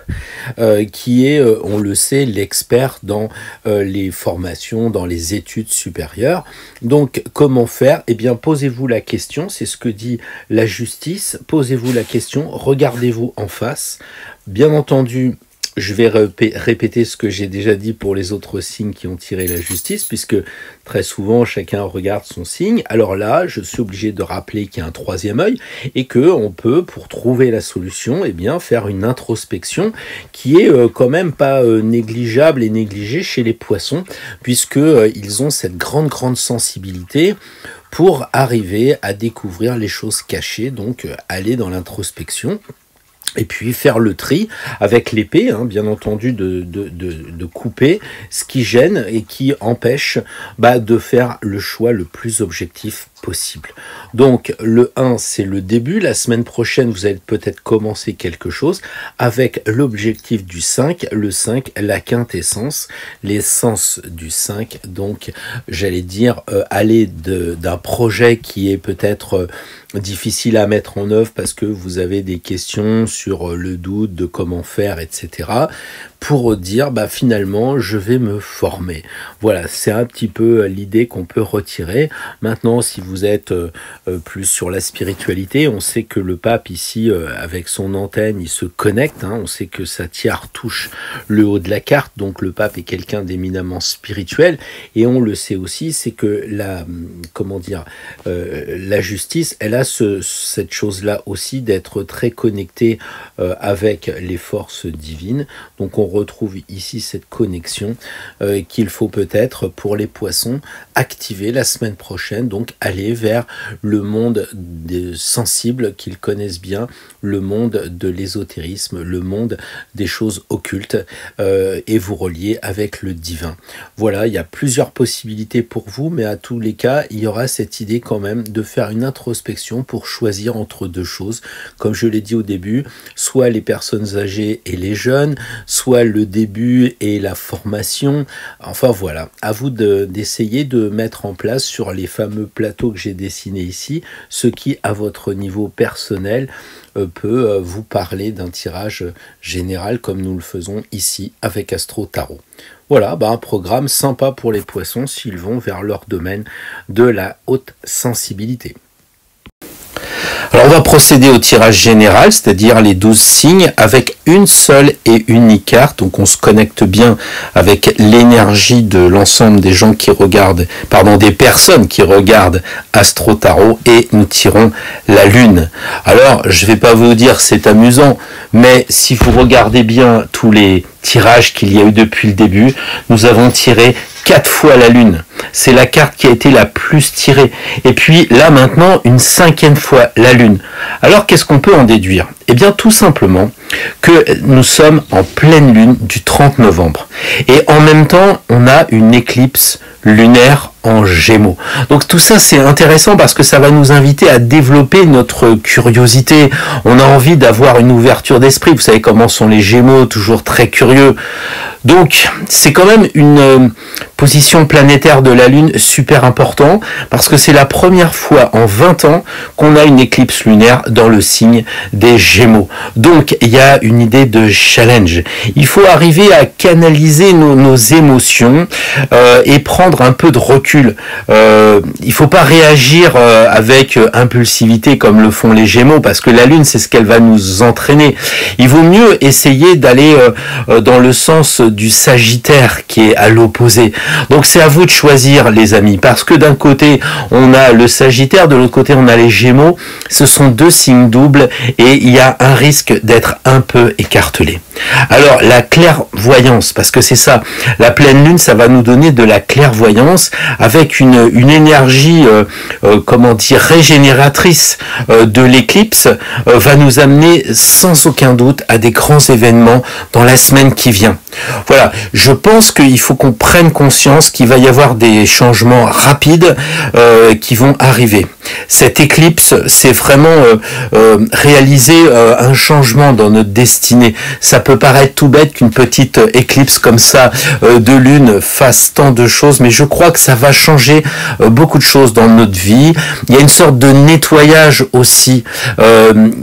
qui est, on le sait, l'expert dans les formations, dans les études supérieures. Donc, comment faire? Eh bien, posez-vous la question, c'est ce que dit la justice, posez-vous la question, regardez-vous en face. Bien entendu, je vais répéter ce que j'ai déjà dit pour les autres signes qui ont tiré la justice, puisque très souvent, chacun regarde son signe. Alors là, je suis obligé de rappeler qu'il y a un troisième œil et qu'on peut, pour trouver la solution, eh bien, faire une introspection qui est quand même pas négligeable et négligée chez les poissons, puisqu'ils ont cette grande sensibilité pour arriver à découvrir les choses cachées, donc aller dans l'introspection. Et puis faire le tri avec l'épée, hein, bien entendu, de couper ce qui gêne et qui empêche de faire le choix le plus objectif possible. Donc le 1, c'est le début. La semaine prochaine, vous allez peut-être commencer quelque chose avec l'objectif du 5. Le 5, la quintessence, l'essence du 5. Donc j'allais dire aller d'un projet qui est peut-être difficile à mettre en œuvre parce que vous avez des questions sur le doute de comment faire, etc. pour dire finalement je vais me former. Voilà, c'est un petit peu l'idée qu'on peut retirer. Maintenant, si vous êtes plus sur la spiritualité, on sait que le pape ici, avec son antenne, il se connecte, hein, on sait que sa tiare touche le haut de la carte, donc le pape est quelqu'un d'éminemment spirituel, et on le sait aussi, c'est que la justice, elle a cette chose-là aussi d'être très connectée avec les forces divines. Donc on retrouve ici cette connexion qu'il faut peut-être pour les poissons activer la semaine prochaine, donc aller vers le monde des sensibles qu'ils connaissent bien, le monde de l'ésotérisme, le monde des choses occultes et vous relier avec le divin. Voilà, il y a plusieurs possibilités pour vous, mais à tous les cas, il y aura cette idée quand même de faire une introspection pour choisir entre deux choses. Comme je l'ai dit au début, soit les personnes âgées et les jeunes, soit le début et la formation. Enfin voilà, à vous d'essayer de mettre en place sur les fameux plateaux que j'ai dessinés ici, ce qui à votre niveau personnel peut vous parler d'un tirage général comme nous le faisons ici avec Astro Tarot. Voilà, un programme sympa pour les poissons s'ils vont vers leur domaine de la haute sensibilité. Alors on va procéder au tirage général, c'est-à-dire les 12 signes avec une seule et unique carte. Donc on se connecte bien avec l'énergie de l'ensemble des gens qui regardent, des personnes qui regardent Astro Tarot, et nous tirons la lune. Alors je vais pas vous dire c'est amusant, mais si vous regardez bien tous les tirages qu'il y a eu depuis le début, nous avons tiré 4 fois la lune. C'est la carte qui a été la plus tirée. Et puis là maintenant, une 5e fois la lune. Alors qu'est-ce qu'on peut en déduire? Eh bien tout simplement que nous sommes en pleine lune du 30 novembre. Et en même temps, on a une éclipse lunaire en Gémeaux. Donc tout ça c'est intéressant parce que ça va nous inviter à développer notre curiosité. On a envie d'avoir une ouverture d'esprit. Vous savez comment sont les Gémeaux, toujours très curieux. Donc c'est quand même une position planétaire de la Lune super important parce que c'est la première fois en 20 ans qu'on a une éclipse lunaire dans le signe des Gémeaux. Donc il y a une idée de challenge. Il faut arriver à canaliser nos émotions et prendre un peu de recul. Il faut pas réagir avec impulsivité comme le font les Gémeaux parce que la Lune c'est ce qu'elle va nous entraîner. Il vaut mieux essayer d'aller dans le sens du Sagittaire qui est à l'opposé. Donc c'est à vous de choisir les amis parce que d'un côté on a le Sagittaire, de l'autre côté on a les Gémeaux. Ce sont deux signes doubles et il y a un risque d'être un peu écartelé. Alors la clairvoyance, parce que c'est ça, la pleine lune ça va nous donner de la clairvoyance avec une énergie régénératrice de l'éclipse va nous amener sans aucun doute à des grands événements dans la semaine qui vient. Voilà, je pense qu'il faut qu'on prenne conscience qu'il va y avoir des changements rapides qui vont arriver. Cette éclipse, c'est vraiment réaliser un changement dans notre destinée. Ça peut paraître tout bête qu'une petite éclipse comme ça de lune fasse tant de choses, mais je crois que ça va changer beaucoup de choses dans notre vie. Il y a une sorte de nettoyage aussi.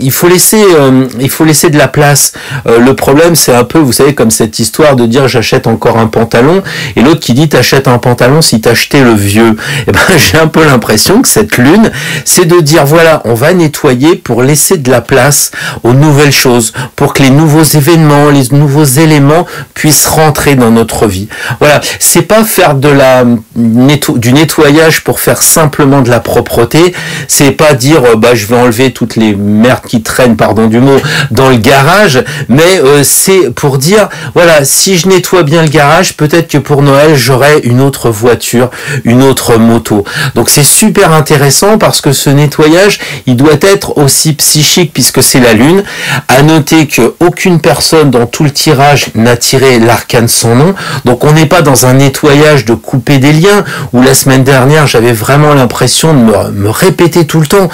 Il faut laisser de la place. Le problème, c'est un peu, vous savez, comme cette histoire de dire j'achète encore un pantalon, et l'autre qui dit t'achètes un pantalon si t'achetais le vieux. Et ben j'ai un peu l'impression que cette lune, c'est de dire voilà, on va nettoyer pour laisser de la place aux nouvelles choses, pour que les nouveaux événements, les nouveaux éléments puissent rentrer dans notre vie. Voilà, c'est pas faire du nettoyage pour faire simplement de la propreté, c'est pas dire je vais enlever toutes les merdes qui traînent, pardon du mot, dans le garage, mais c'est pour dire voilà, si je nettoie bien le garage, peut-être que pour Noël j'aurai une autre voiture, une autre moto. Donc c'est super intéressant parce que ce nettoyage, il doit être aussi psychique puisque c'est la lune. À noter que aucune personne dans tout le tirage n'a tiré l'arcane sans nom, donc on n'est pas dans un nettoyage de couper des liens, où la semaine dernière j'avais vraiment l'impression de me répéter tout le temps.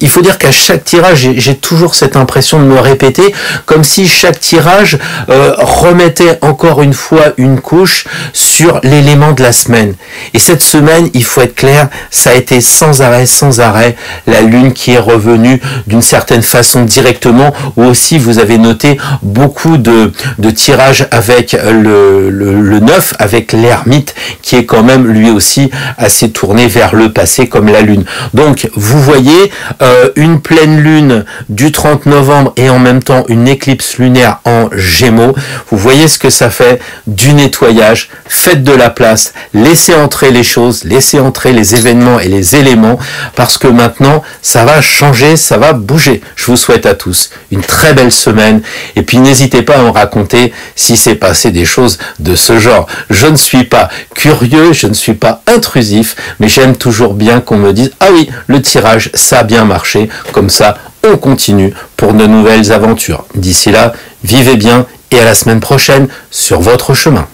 Il faut dire qu'à chaque tirage j'ai toujours cette impression de me répéter, comme si chaque tirage remettait encore une fois une couche sur l'élément de la semaine. Et cette semaine, il faut être clair, ça a été sans arrêt la lune qui est revenue d'une certaine façon directement, ou aussi vous avez noté beaucoup de tirages avec le 9, avec l'ermite qui est quand même lui aussi assez tourné vers le passé comme la lune. Donc vous voyez une pleine lune du 30 novembre et en même temps une éclipse lunaire en Gémeaux. Vous voyez ce que ça fait, du nettoyage, faites de la place, laissez entrer les choses, laissez entrer les événements et les éléments, parce que maintenant ça va changer, ça va bouger. Je vous souhaite à tous une très belle semaine, et puis n'hésitez pas à en raconter si c'est passé des choses de ce genre. Je ne suis pas curieux, je ne suis pas intrusif, mais j'aime toujours bien qu'on me dise ah oui, le tirage ça a bien marché, comme ça on continue pour de nouvelles aventures. D'ici là, vivez bien et à la semaine prochaine sur votre chemin.